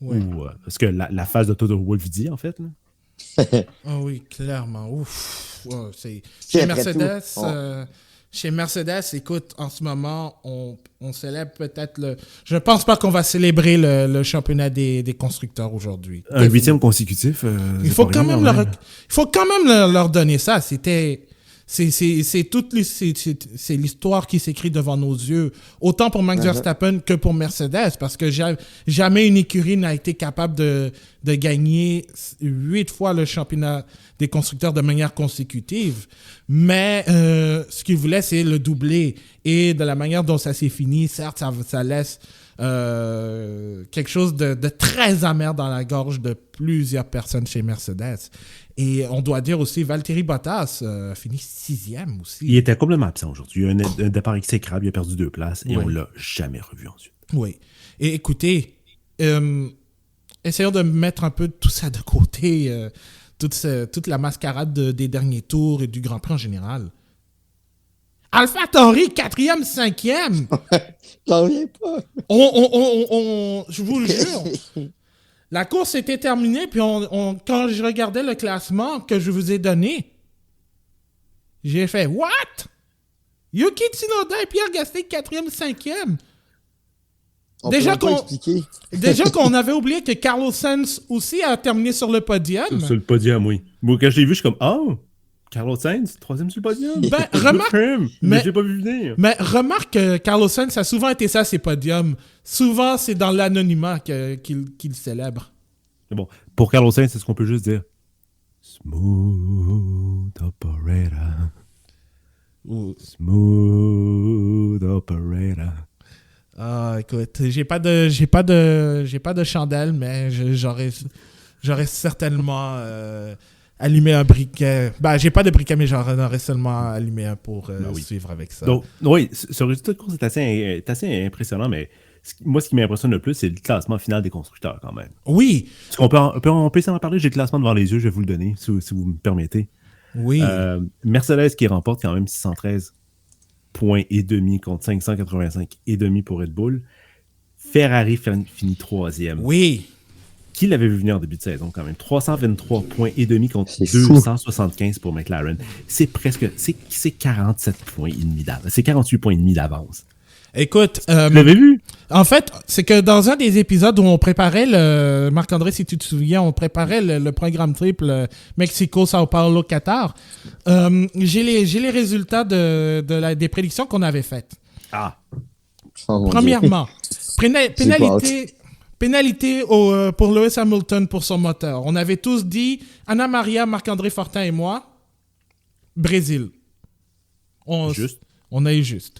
Ouais. Ou ce que la phase de Toto Wolff dit, en fait. Là. Ah oui, clairement. Ouf. Ouais, Puis chez après Mercedes, tout, chez Mercedes, écoute, en ce moment, on célèbre peut-être le. Je ne pense pas qu'on va célébrer le championnat des constructeurs aujourd'hui. Un 8e consécutif. Il faut quand même leur donner ça. C'est l'histoire qui s'écrit devant nos yeux, autant pour Max Verstappen que pour Mercedes, parce que jamais une écurie n'a été capable de gagner 8 fois le championnat des constructeurs de manière consécutive. Mais ce qu'ils voulaient, c'est le doubler. Et de la manière dont ça s'est fini, certes, ça laisse quelque chose de très amer dans la gorge de plusieurs personnes chez Mercedes. Et on doit dire aussi, Valtteri Bottas finit 6e aussi. Il était complètement absent aujourd'hui. Il y a un départ exécrable, il a perdu 2 places et Oui. on l'a jamais revu ensuite. Oui. Et écoutez, essayons de mettre un peu tout ça de côté, toute la mascarade des derniers tours et du Grand Prix en général. AlphaTauri, 4e, 5e. J'en reviens pas. Je vous le jure. La course était terminée, puis quand je regardais le classement que je vous ai donné, j'ai fait « What? Yuki Tsunoda et Pierre Gasly, 4e, 5e. » Déjà qu'on avait oublié que Carlos Sainz aussi a terminé sur le podium. Sur le podium, oui. Moi, quand je l'ai vu, je suis comme « Oh! Carlos Sainz, 3e sur le podium. » Ben, remarque... Mais j'ai pas vu venir. Mais remarque que Carlos Sainz, ça a souvent été ça, ses podiums. Souvent, c'est dans l'anonymat qu'il célèbre. Mais bon, pour Carlos Sainz, c'est ce qu'on peut juste dire. Smooth operator. Smooth operator. Ah, écoute, j'ai pas de chandelle, mais j'aurais certainement allumé un briquet. Ben, j'ai pas de briquet, mais j'en aurais seulement allumé un pour suivre avec ça. Donc, oui, ce résultat de course est assez impressionnant, mais moi, ce qui m'impressionne le plus, c'est le classement final des constructeurs, quand même. Oui. Parce qu'on on peut essayer d'en parler. J'ai le classement devant les yeux, je vais vous le donner, si vous me permettez. Oui. Mercedes qui remporte quand même 613 points et demi contre 585 et demi pour Red Bull. Ferrari finit 3e. Oui. Qui l'avait vu venir en début de saison quand même? 323 points et demi contre C'est 275 pour McLaren. C'est 47 points et demi d'avance. C'est 48 points et demi d'avance. Écoute, Vous l'avez vu? En fait, c'est que dans un des épisodes où on préparait Marc-André, si tu te souviens, on préparait le programme triple Mexico, Sao Paulo, Qatar. J'ai les résultats des prédictions qu'on avait faites. Ah! Oh, mon Premièrement, J'ai pénalité pour Lewis Hamilton pour son moteur. On avait tous dit, Anna Maria, Marc-André Fortin et moi, Brésil. Juste. On a eu juste.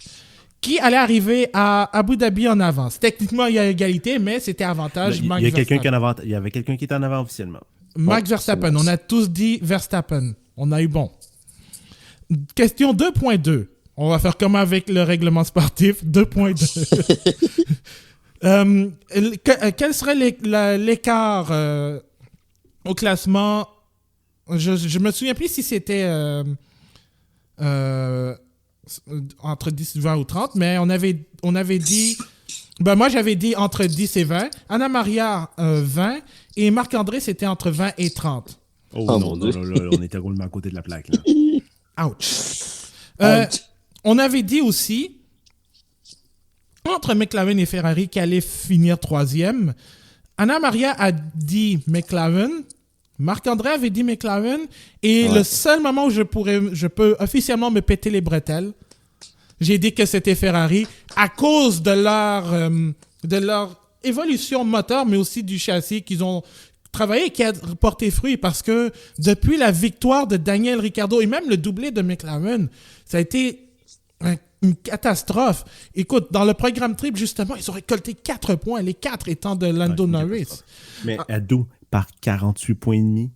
Qui allait arriver à Abu Dhabi en avance? Techniquement, il y a égalité, mais c'était avantage Max Verstappen. Il y avait quelqu'un qui était en avant officiellement. Max Verstappen. On a tous dit Verstappen. On a eu bon. Question 2.2. On va faire comme avec le règlement sportif. 2.2. Quel serait l'écart au classement? Je me souviens plus si c'était entre 10, 20 ou 30, mais on avait dit... Ben moi, j'avais dit entre 10 et 20. Anna Maria, 20. Et Marc-André, c'était entre 20 et 30. Oh, Oh, non, mon Dieu. non, on était roulement à côté de la plaque. Là. Ouch. Ouch. On avait dit aussi, entre McLaren et Ferrari, qui allait finir 3e. Anna Maria a dit McLaren. Marc-André avait dit McLaren. Et le seul moment où je peux officiellement me péter les bretelles, j'ai dit que c'était Ferrari à cause de leur évolution moteur, mais aussi du châssis qu'ils ont travaillé et qui a porté fruit. Parce que depuis la victoire de Daniel Ricciardo et même le doublé de McLaren, ça a été une catastrophe. Écoute, dans le programme triple, justement, ils ont récolté 4 points, les 4 étant de Lando Norris. Mais à dos par 48 points et demi.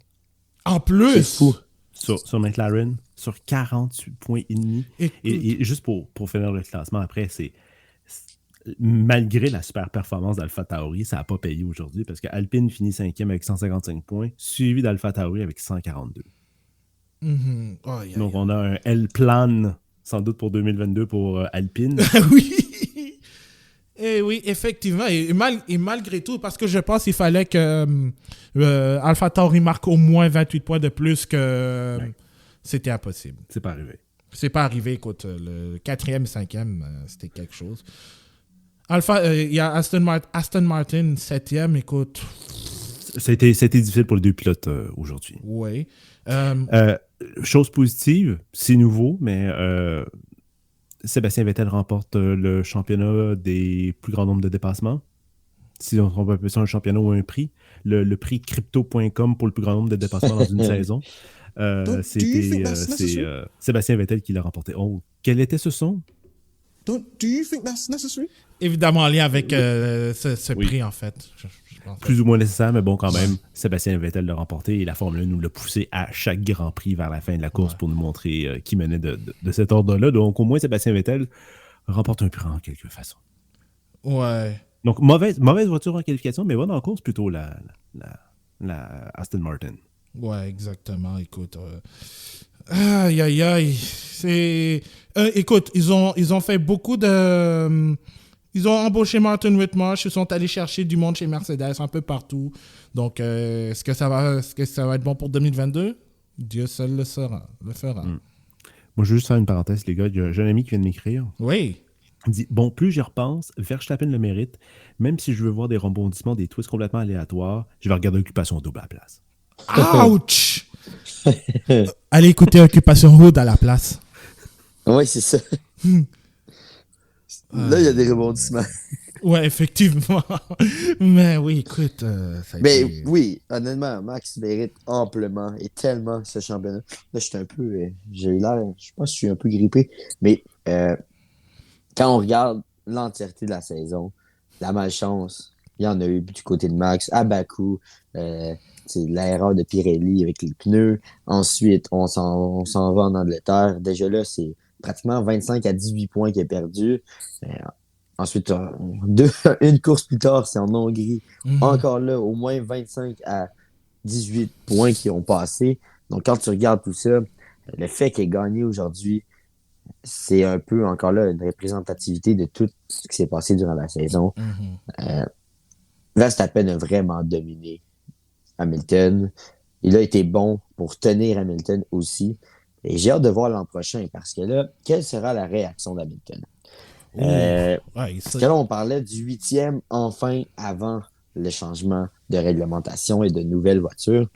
En plus, C'est fou. Sur McLaren, sur 48 points et demi. Et juste pour finir le classement après, malgré la super performance d'Alpha Tauri, ça n'a pas payé aujourd'hui parce qu'Alpine finit 5e avec 155 points, suivi d'Alpha Tauri avec 142. Mhm. Oh, yeah, Donc, yeah. on a un L-plan, sans doute pour 2022 pour Alpine. Oui. Et oui, effectivement. Et malgré tout, parce que je pense qu'il fallait que Alpha Tauri marque au moins 28 points de plus que c'était impossible. C'est pas arrivé. C'est pas arrivé, écoute. Le 4e, 5e, c'était quelque chose. Il y a Aston Martin, 7e, écoute. C'était difficile pour les deux pilotes aujourd'hui. Oui. Chose positive, c'est nouveau, mais Sébastien Vettel remporte le championnat des plus grands nombres de dépassements. Si on peut appeler ça un championnat ou un prix. Le prix crypto.com pour le plus grand nombre de dépassements dans une saison. C'est Sébastien Vettel qui l'a remporté. Oh, quel était ce son? Do you think that's necessary? Évidemment, en lien avec ce Oui. prix, en fait. Je pense. Plus ou moins nécessaire, mais bon, quand même, Sébastien Vettel l'a remporté et la Formule 1 nous l'a poussé à chaque Grand Prix vers la fin de la course pour nous montrer qui menait de cet ordre-là. Donc, au moins, Sébastien Vettel remporte un prix en quelque façon. Ouais. Donc, mauvaise voiture en qualification, mais bonne en course plutôt la Aston Martin. Ouais, exactement. Écoute. Aïe, aïe, aïe. Écoute, ils ont fait beaucoup de. Ils ont embauché Martin Whitmarsh, ils sont allés chercher du monde chez Mercedes un peu partout. Donc, est-ce que ça va être bon pour 2022? Dieu seul le fera. Moi, je veux juste faire une parenthèse, les gars. J'ai un ami qui vient de m'écrire. Oui. Il dit, bon, plus j'y repense, Verstappen le mérite. Même si je veux voir des rebondissements, des twists complètement aléatoires, je vais regarder Occupation Double à la place. Ouch! Allez écouter Occupation Hood à la place. Oui, c'est ça. Là, il y a des rebondissements. Ouais, effectivement. Mais oui, écoute, ça a Mais été... oui, honnêtement, Max mérite amplement et tellement ce championnat. Là, j'étais un peu. J'ai eu l'air. Je pense que je suis un peu grippé. Mais quand on regarde l'entièreté de la saison, la malchance, il y en a eu du côté de Max, à Bakou, c'est l'erreur de Pirelli avec les pneus. Ensuite, on s'en va en Angleterre. Déjà là, c'est pratiquement 25 à 18 points qu'il a perdu. Ensuite, une course plus tard, c'est en Hongrie. Encore là, au moins 25 à 18 points qui ont passé. Donc, quand tu regardes tout ça, le fait qu'il ait gagné aujourd'hui, c'est un peu, encore là, une représentativité de tout ce qui s'est passé durant la saison. Verstappen a vraiment dominé Hamilton. Il a été bon pour tenir Hamilton aussi. Et j'ai hâte de voir l'an prochain parce que là, quelle sera la réaction d'Hamilton? Parce que là, on parlait du 8e enfin avant le changement de réglementation et de nouvelles voitures.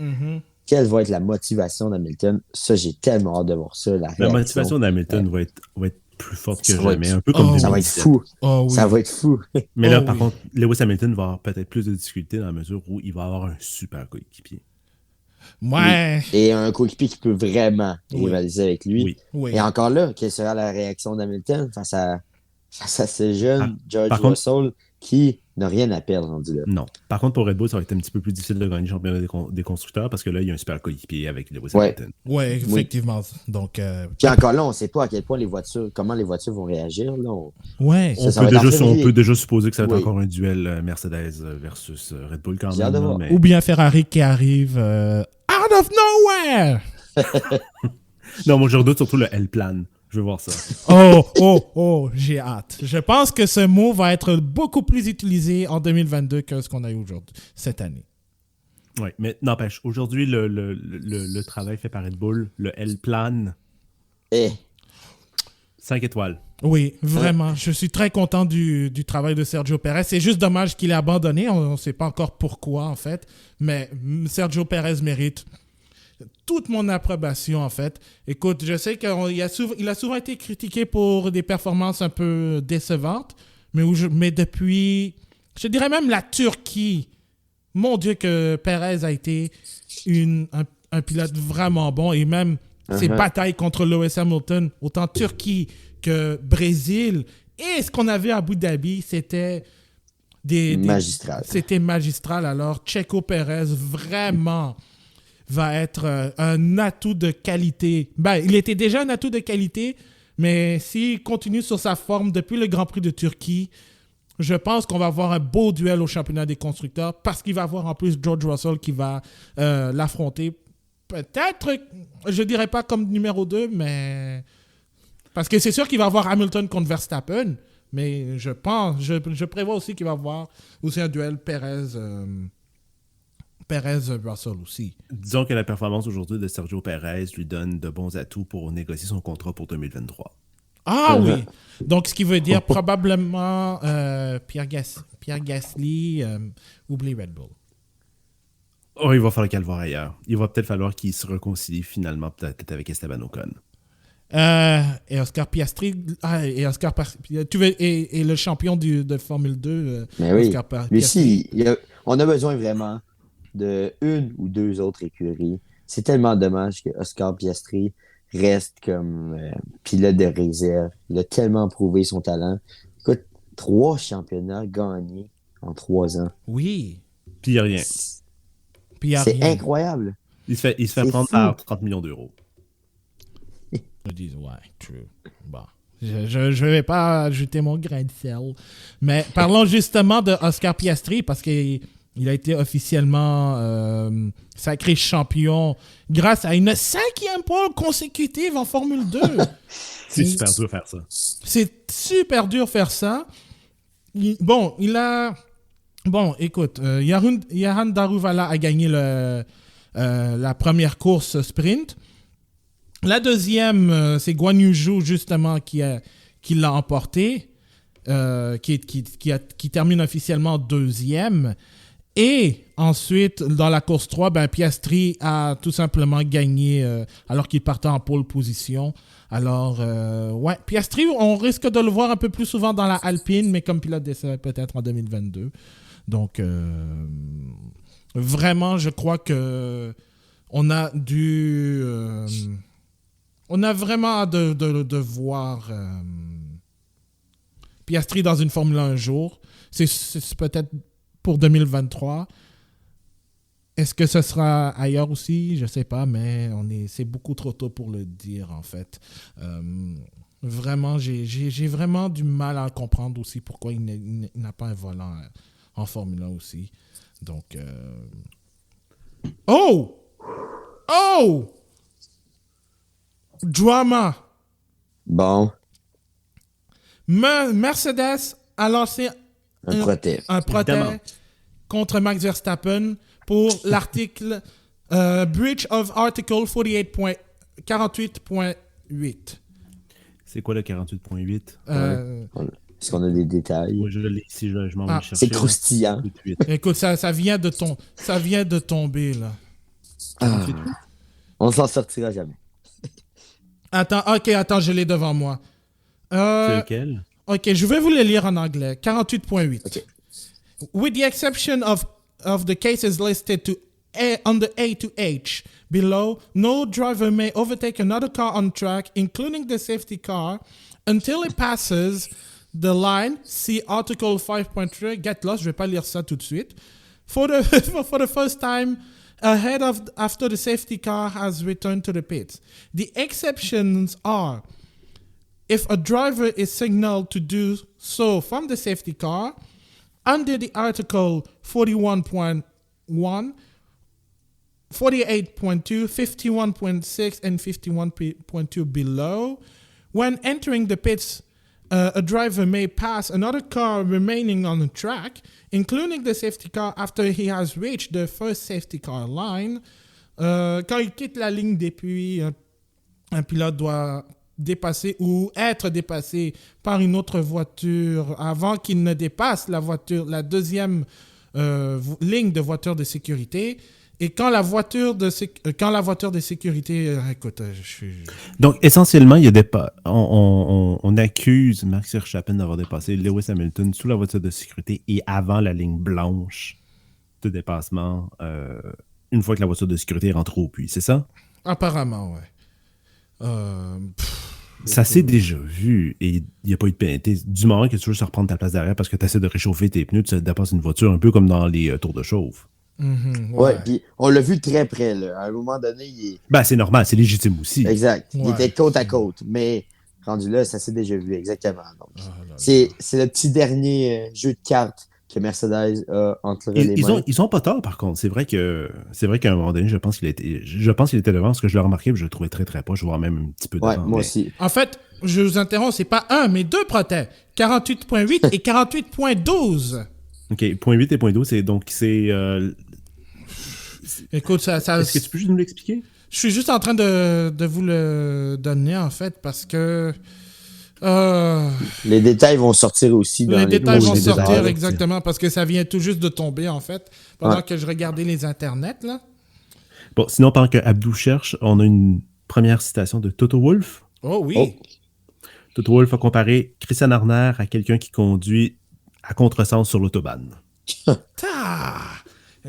Quelle va être la motivation d'Hamilton? Ça, j'ai tellement hâte de voir ça. La motivation d'Hamilton va être plus forte que jamais. Un peu comme ça va être fou. Oui. Ça va être fou. Mais là, par contre, Lewis Hamilton va avoir peut-être plus de difficultés dans la mesure où il va avoir un super coéquipier. Ouais. Et un coéquipier qui peut vraiment rivaliser avec lui. Oui. Et encore là, quelle sera la réaction d'Hamilton face à ce jeune George Russell qui n'a rien à perdre rendu là? Non. Par contre, pour Red Bull, ça va être un petit peu plus difficile de gagner le championnat des constructeurs parce que là, il y a un super coéquipier avec Lewis Hamilton. Oui, effectivement. Donc, puis encore là, on ne sait pas à quel point comment les voitures vont réagir. Là. On peut déjà supposer que ça va être encore un duel Mercedes versus Red Bull quand même. Mais... Ou bien Ferrari qui arrive out of nowhere! Non, moi je redoute surtout le L-plan. Je veux voir ça. J'ai hâte. Je pense que ce mot va être beaucoup plus utilisé en 2022 que ce qu'on a eu aujourd'hui, cette année. Oui, mais n'empêche, aujourd'hui, le travail fait par Red Bull, le L-plan, 5 étoiles. Oui, vraiment. Je suis très content du travail de Sergio Perez. C'est juste dommage qu'il ait abandonné. On ne sait pas encore pourquoi, en fait. Mais Sergio Perez mérite toute mon approbation, en fait. Écoute, je sais qu'il a souvent été critiqué pour des performances un peu décevantes, mais depuis, je dirais même la Turquie, mon Dieu que Perez a été un pilote vraiment bon, et même ses batailles contre Lewis Hamilton, autant Turquie que Brésil, et ce qu'on avait à Abu Dhabi, c'était magistral. C'était magistral. Alors, Checo Perez, vraiment... va être un atout de qualité. Il était déjà un atout de qualité, mais s'il continue sur sa forme depuis le Grand Prix de Turquie, Je pense qu'on va avoir un beau duel au championnat des constructeurs parce qu'il va avoir en plus George Russell qui va l'affronter. Peut-être, je dirais pas comme numéro 2, mais... Parce que c'est sûr qu'il va avoir Hamilton contre Verstappen, mais je prévois aussi qu'il va avoir aussi un duel Perez-Russell aussi. Disons que la performance aujourd'hui de Sergio Perez lui donne de bons atouts pour négocier son contrat pour 2023. Ah oui! Donc, ce qui veut dire probablement Pierre Gasly oublie Red Bull. Oh, il va falloir qu'elle le voie ailleurs. Il va peut-être falloir qu'il se réconcilie finalement peut-être avec Esteban Ocon. Et Oscar Piastri... et le champion de Formule 2, Mais oui, Oscar lui Piastri. aussi, on a besoin vraiment de une ou deux autres écuries. C'est tellement dommage que Oscar Piastri reste comme pilote de réserve. Il a tellement prouvé son talent. Écoute, 3 championnats gagnés en 3 ans. Oui. Puis il n'y a rien. Puis il y a C'est rien. incroyable. Il se fait C'est prendre fou. à 30 millions d'euros. Je dis, ouais, true. Bon. Je vais pas ajouter mon grain de sel. Mais parlons justement de Oscar Piastri parce qu'il a été officiellement sacré champion grâce à une 5e pole consécutive en Formule 2. C'est super dur de faire ça. C'est super dur de faire ça. Écoute, Yahan Daruvala a gagné la première course sprint. La deuxième, c'est Guan Yu Zhou, justement, qui l'a emporté, qui termine officiellement 2e. Et ensuite, dans la course 3, Piastri a tout simplement gagné alors qu'il partait en pole position. Alors, Piastri, on risque de le voir un peu plus souvent dans la Alpine, mais comme pilote d'essai peut-être en 2022. Donc, vraiment, je crois que on a vraiment hâte de voir Piastri dans une Formule 1 un jour. C'est peut-être pour 2023. Est-ce que ce sera ailleurs aussi? Je ne sais pas, mais c'est beaucoup trop tôt pour le dire, en fait. Vraiment, j'ai vraiment du mal à comprendre aussi pourquoi il n'a pas un volant en Formule 1 aussi. Donc... Oh! Drama. Bon, Mercedes a lancé un protège. un protège Évidemment. contre Max Verstappen pour l'article Breach of Article 48.8. C'est quoi le 48.8? Est-ce qu'on a des détails? Moi, je l'ai ici, je m'en vais le chercher. C'est croustillant. 48. Écoute, ça vient de tomber, là. Ah, on s'en sortira jamais. Attends, je l'ai devant moi. C'est lequel? Ok, je vais vous le lire en anglais. 48.8. Ok. With the exception of the cases listed under A to H below, no driver may overtake another car on track, including the safety car, until it passes the line. See Article 5.3. Get lost. Je vais pas lire ça tout de suite. For the first time after the safety car has returned to the pits. The exceptions are if a driver is signaled to do so from the safety car under the Article 41.1, 48.2, 51.6, and 51.2 below. When entering the pits, a driver may pass another car remaining on the track, including the safety car after he has reached the first safety car line. Quand il quitte la ligne d'appui, un pilote doit dépasser ou être dépassé par une autre voiture avant qu'il ne dépasse la deuxième ligne de voiture de sécurité. Et quand la voiture de sécurité... écoute, je suis... Donc, essentiellement, il y a on accuse Max Verstappen d'avoir dépassé Lewis Hamilton sous la voiture de sécurité et avant la ligne blanche de dépassement, une fois que la voiture de sécurité est rentrée au puits, c'est ça? Apparemment, ouais. Ça s'est déjà vu et il n'y a pas eu de pénalité. Du moment que tu veux se reprendre ta place derrière parce que tu essaies de réchauffer tes pneus, tu dépasses une voiture un peu comme dans les tours de chauffe. Ouais, puis on l'a vu très près, là. À un moment donné, il est... Ben, c'est normal, c'est légitime aussi. Exact. Il Ouais. était côte à côte, mais rendu là, ça s'est déjà vu, exactement. Donc, Ah là C'est le petit dernier jeu de cartes que Mercedes a entre les mains. Ils ont pas tort, par contre. C'est vrai qu'à un moment donné, je pense qu'il était devant, ce que je l'ai remarqué, je le trouvais très très proche, voire même un petit peu devant. Ouais, moi aussi. En fait, je vous interromps, c'est pas un, mais deux protets. 48.8 et 48.12. OK, point 8 et point 12, c'est... Écoute, ça... Est-ce que tu peux juste nous l'expliquer? Je suis juste en train de vous le donner, en fait, parce que... Les détails vont sortir aussi dans les détails vont les sortir, détails. exactement, parce que ça vient tout juste de tomber, en fait, pendant Ouais. que je regardais les internets, là. Bon, sinon, pendant que Abdou cherche, on a une première citation de Toto Wolff. Oh oui. Oh. Toto Wolff a comparé Christian Horner à quelqu'un qui conduit à contresens sur l'autobahn. Ta!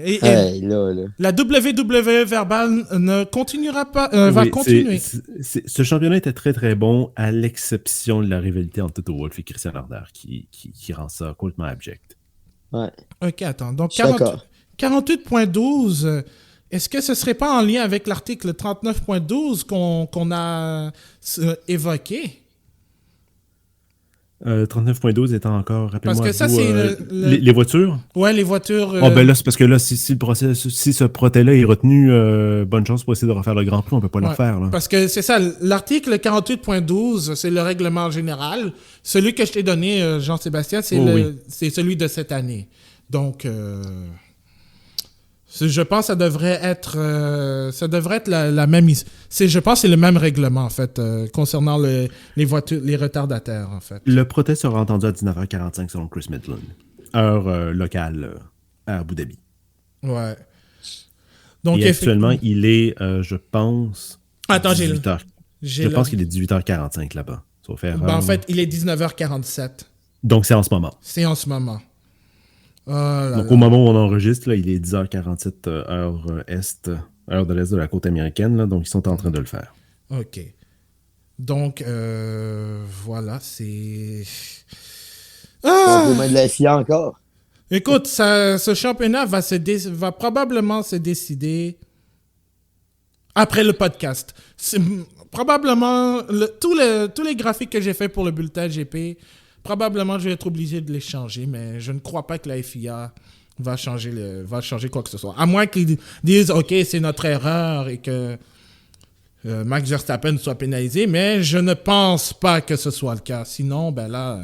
Et Hey, là. la WWE verbale ne continuera pas, va Oui, continuer. ce championnat était très très bon, à l'exception de la rivalité entre Toto Wolff et Christian Horner, qui rend ça complètement abject. Ouais. Ok, attends. Donc, Je suis d'accord. 48.12, est-ce que ce serait pas en lien avec l'article 39.12 qu'on a évoqué? 39.12 étant encore, rappelle-moi, Parce que ça, Abdou, c'est les voitures. Ouais, les voitures... Oh, ben là, c'est parce que là, si ce protet-là est retenu, bonne chance pour essayer de refaire le Grand Prix, on peut pas le Ouais, refaire. Là. Parce que c'est ça, l'article 48.12, c'est le règlement général. Celui que je t'ai donné, Jean-Sébastien, c'est celui de cette année. Donc, je pense que ça devrait être la même... Je pense que c'est le même règlement, en fait, concernant les voitures, les retardataires, en fait. Le protet sera entendu à 19h45 selon Chris Midland, heure locale à Abu Dhabi. Ouais. Donc, Et actuellement, il est, je pense... Attends, 18h. Je pense qu'il est 18h45 là-bas. Sauf erreur. Ben, en fait, il est 19h47. Donc, c'est en ce moment. C'est en ce moment. Oh là Donc, là. au moment où on enregistre, là, il est 10h47 heure est, heure de l'est de la côte américaine. Là, donc, ils sont en train de le faire. OK. Donc, voilà, c'est... Dans les mains de la FIA encore. Écoute, ce championnat va probablement se décider après le podcast. Probablement, tous les graphiques que j'ai fait pour le bulletin GP, probablement je vais être obligé de les changer, mais je ne crois pas que la FIA va changer quoi que ce soit. À moins qu'ils disent, OK, c'est notre erreur et que Max Verstappen soit pénalisé, mais je ne pense pas que ce soit le cas. Sinon, ben là,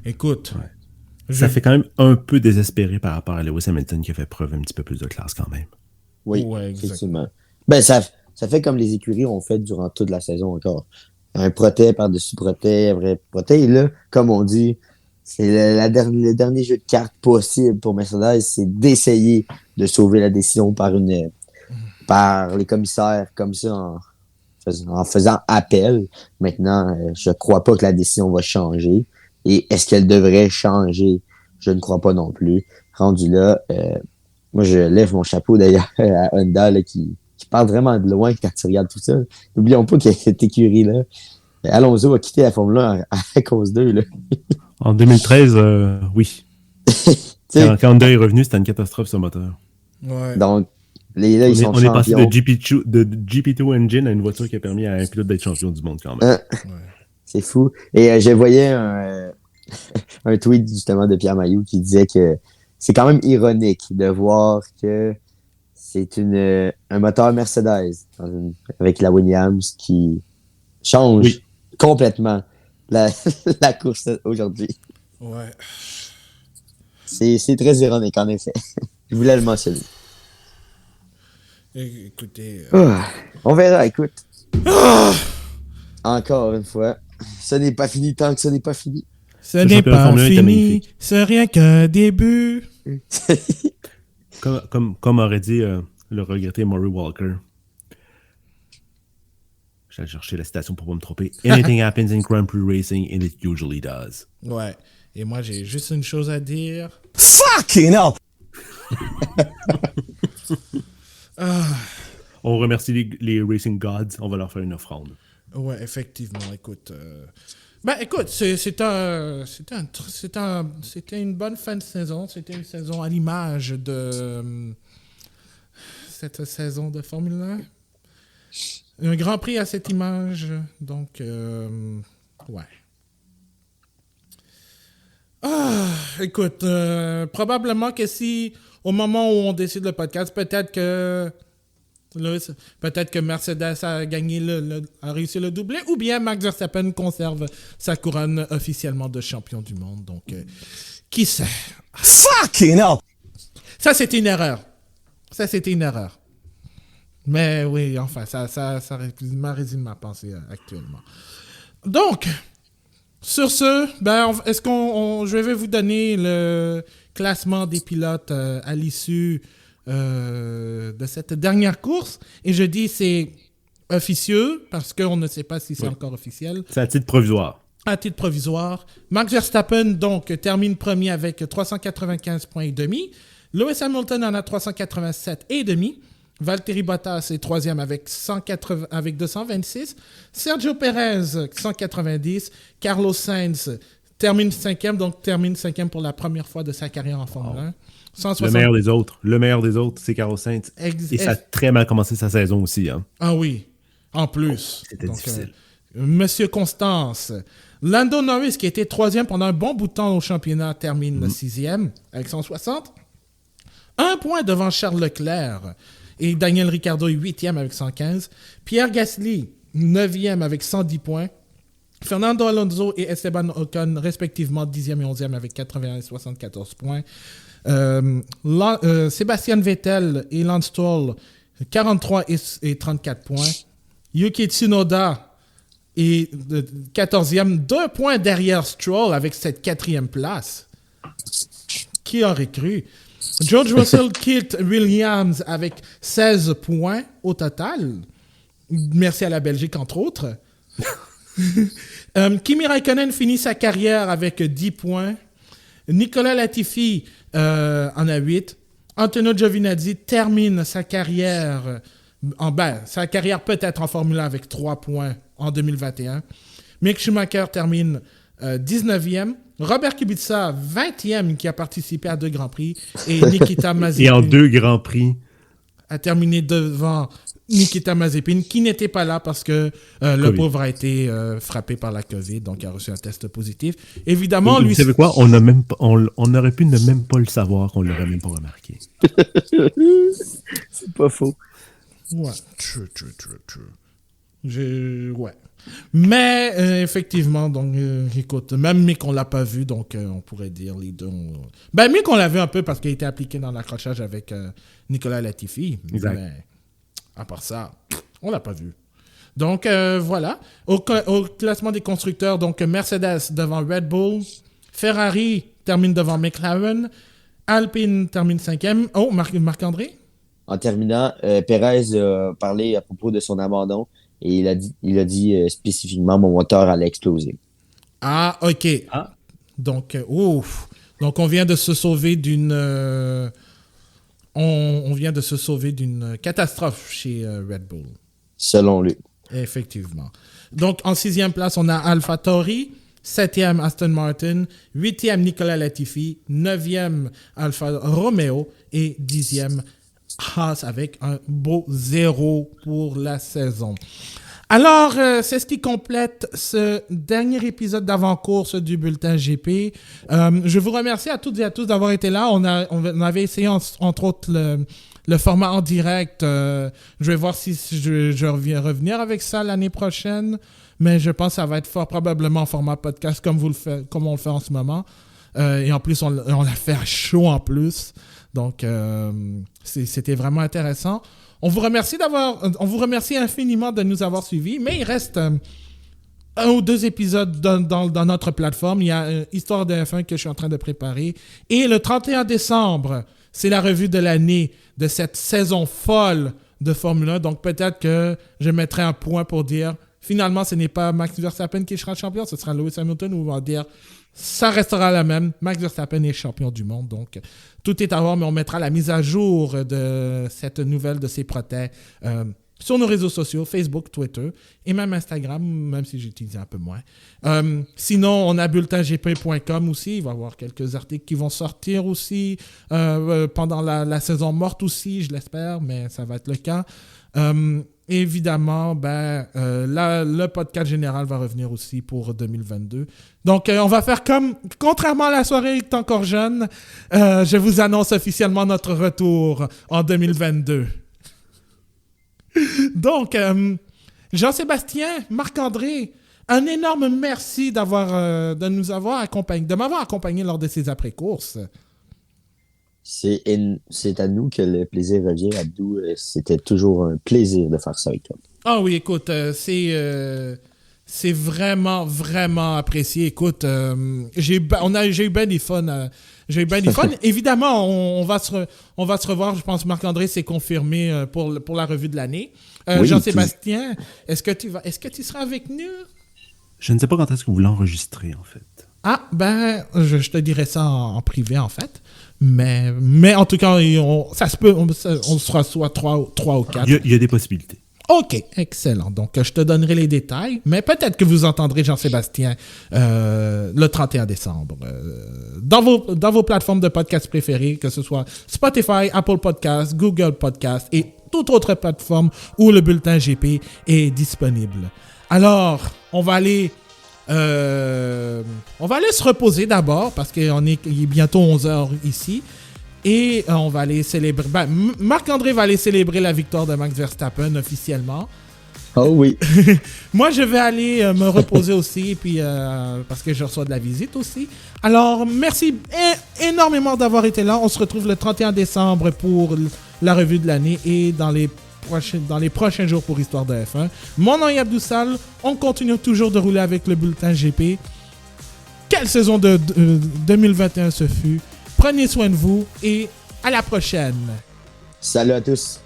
écoute... Ouais. Ça fait quand même un peu désespéré par rapport à Lewis Hamilton qui a fait preuve un petit peu plus de classe quand même. Oui, Ouais, exactement. effectivement. Ben, ça fait comme les écuries ont fait durant toute la saison encore. Un protet par-dessus protet, un vrai protet. Et là, comme on dit, c'est le dernier jeu de cartes possible pour Mercedes, c'est d'essayer de sauver la décision par les commissaires, comme ça, en faisant appel. Maintenant, je crois pas que la décision va changer. Et est-ce qu'elle devrait changer? Je ne crois pas non plus. Rendu là, moi, je lève mon chapeau d'ailleurs à Honda là, qui parle vraiment de loin quand tu regardes tout ça. N'oublions pas qu'il y a cette écurie-là. Alonso a quitté la Formule 1 à cause d'eux. Là. En 2013, oui. Quand Honda est revenu, c'était une catastrophe ce moteur. Ouais. Donc, là, ils sont On est passé champions. de GP2 engine à une voiture qui a permis à un pilote d'être champion du monde quand même. C'est fou. Et je voyais un tweet justement de Pierre Mailloux qui disait que c'est quand même ironique de voir que c'est un moteur Mercedes avec la Williams qui change complètement la course aujourd'hui. Ouais. C'est très ironique, en effet. Je voulais le mentionner. Écoutez... On verra, écoute. Encore une fois. Ce n'est pas fini tant que ce n'est pas fini. Ce n'est championnat de pas Formule 1 était fini, magnifique. c'est rien qu'un début. Comme aurait dit le regretté Maury Walker. J'allais chercher la citation pour pas me tromper. Anything happens in Grand Prix racing and it usually does. Ouais. Et moi, j'ai juste une chose à dire. Fucking hell! On remercie les Racing Gods. On va leur faire une offrande. Ouais, effectivement. Écoute, c'était une bonne fin de saison. C'était une saison à l'image de cette saison de Formule 1. Un Grand Prix à cette image. Donc, ouais. Écoute, probablement que si, au moment où on décide le podcast, peut-être que Mercedes a gagné a réussi le doublé, ou bien Max Verstappen conserve sa couronne officiellement de champion du monde. Donc, qui sait? Fucking hell! Ça, c'était une erreur. Mais oui, enfin, ça résume ma pensée actuellement. Donc, sur ce, est-ce je vais vous donner le classement des pilotes à l'issue de cette dernière course. Et je dis c'est officieux parce qu'on ne sait pas si c'est encore officiel. C'est à titre provisoire. À titre provisoire. Max Verstappen, donc, termine premier avec 395 points et demi. Lewis Hamilton en a 387 et demi. Valtteri Bottas est troisième avec 226. Sergio Perez, 190. Carlos Sainz termine cinquième pour la première fois de sa carrière en Formule 1. 160... Le meilleur des autres, c'est Carlos Sainz. Et ça a très mal commencé sa saison aussi. Hein. Ah oui, en plus. C'était difficile. Monsieur Constance. Lando Norris, qui était troisième pendant un bon bout de temps au championnat, termine sixième avec 160. Un point devant Charles Leclerc. Et Daniel Ricciardo est huitième avec 115. Pierre Gasly, neuvième avec 110 points. Fernando Alonso et Esteban Ocon, respectivement, 10e et 11e avec 81 et 74 points. Sébastien Vettel et Lance Stroll, 43 et 34 points. Yuki Tsunoda est 14e, 2 points derrière Stroll avec cette 4e place. Qui aurait cru? George Russell quitte Williams avec 16 points au total. Merci à la Belgique, entre autres. Kimi Raikkonen finit sa carrière avec 10 points. Nicolas Latifi en a 8. Antonio Giovinazzi termine sa carrière, sa carrière peut-être en Formule 1 avec 3 points en 2021. Mick Schumacher termine 19e. Robert Kubica, 20e, qui a participé à 2 Grands Prix. Et Nikita Mazepin. Et en 2 Grands Prix. A terminé devant Nikita Mazepin, qui n'était pas là parce que le pauvre a été frappé par la COVID, donc il a reçu un test positif. Évidemment, lui... Vous savez quoi? On aurait pu ne même pas le savoir, qu'on ne l'aurait même pas remarqué. C'est pas faux. Ouais. Ouais. Mais effectivement, donc écoute, même Mick on l'a pas vu, donc on pourrait dire les deux. Mick on l'a vu un peu parce qu'il a été appliqué dans l'accrochage avec Nicolas Latifi. Exact. Mais à part ça, on l'a pas vu. Donc voilà. Au classement des constructeurs, donc Mercedes devant Red Bull, Ferrari termine devant McLaren, Alpine termine 5e. Oh, Marc-André? En terminant, Perez a parlé à propos de son abandon. Et il a dit spécifiquement mon moteur allait exploser. Ah, ok. Ah. Donc, donc on vient de se sauver d'une on vient de se sauver d'une catastrophe chez Red Bull. Selon lui. Effectivement. Donc en 6e place, on a AlphaTauri, 7e Aston Martin, 8e Nicolas Latifi, 9e Alfa Romeo et 10e Haas avec un beau 0 pour la saison. Alors, c'est ce qui complète ce dernier épisode d'avant-course du Bulletin GP. Je vous remercie à toutes et à tous d'avoir été là. On avait essayé, entre autres, le format en direct. Je vais voir si je reviens revenir avec ça l'année prochaine. Mais je pense que ça va être fort probablement en format podcast comme on le fait en ce moment. Et en plus, on l'a fait à chaud en plus. Donc, c'était vraiment intéressant. On vous remercie infiniment de nous avoir suivis, mais il reste 1 ou 2 épisodes dans notre plateforme. Il y a Histoire de F1 que je suis en train de préparer. Et le 31 décembre, c'est la revue de l'année de cette saison folle de Formule 1. Donc, peut-être que je mettrai un point pour dire, finalement, ce n'est pas Max Verstappen qui sera champion, ce sera Lewis Hamilton, ou on va dire... Ça restera la même. Max Verstappen est champion du monde. Donc, tout est à voir, mais on mettra la mise à jour de cette nouvelle de ces protèges sur nos réseaux sociaux, Facebook, Twitter et même Instagram, même si j'utilise un peu moins. Sinon, on a bulletingp.com aussi. Il va y avoir quelques articles qui vont sortir aussi pendant la saison morte aussi, je l'espère, mais ça va être le cas. évidemment, le podcast général va revenir aussi pour 2022. Donc, on va faire contrairement à la soirée est encore jeune, je vous annonce officiellement notre retour en 2022. Donc, Jean-Sébastien, Marc-André, un énorme merci de m'avoir accompagné lors de ces après-courses. C'est à nous que le plaisir revient, Abdou. C'était toujours un plaisir de faire ça avec toi. Ah oui, écoute, c'est vraiment, vraiment apprécié. Écoute, j'ai eu bien des fun. Évidemment, on va se revoir. Je pense que Marc-André s'est confirmé pour la revue de l'année. Oui, Jean-Sébastien, est-ce que tu seras avec nous? Je ne sais pas quand est-ce que vous l'enregistrez, en fait. Ah, je te dirai ça en privé, en fait. Mais en tout cas, ça se peut, on sera soit 3 ou 4. Il y a des possibilités. OK, excellent. Donc, je te donnerai les détails, mais peut-être que vous entendrez Jean-Sébastien le 31 décembre dans vos plateformes de podcast préférées, que ce soit Spotify, Apple Podcasts, Google Podcasts et toute autre plateforme où le bulletin GP est disponible. Alors, on va aller se reposer d'abord parce qu'il est bientôt 11h ici. Et on va aller célébrer... Marc-André va aller célébrer la victoire de Max Verstappen officiellement. Oh oui. Moi, je vais aller me reposer aussi, puis parce que je reçois de la visite aussi. Alors, merci énormément d'avoir été là. On se retrouve le 31 décembre pour la revue de l'année et dans les prochains jours pour Histoire de F1. Mon nom est Abdou Sall. On continue toujours de rouler avec le bulletin GP. Quelle saison de 2021 ce fut. Prenez soin de vous et à la prochaine. Salut à tous.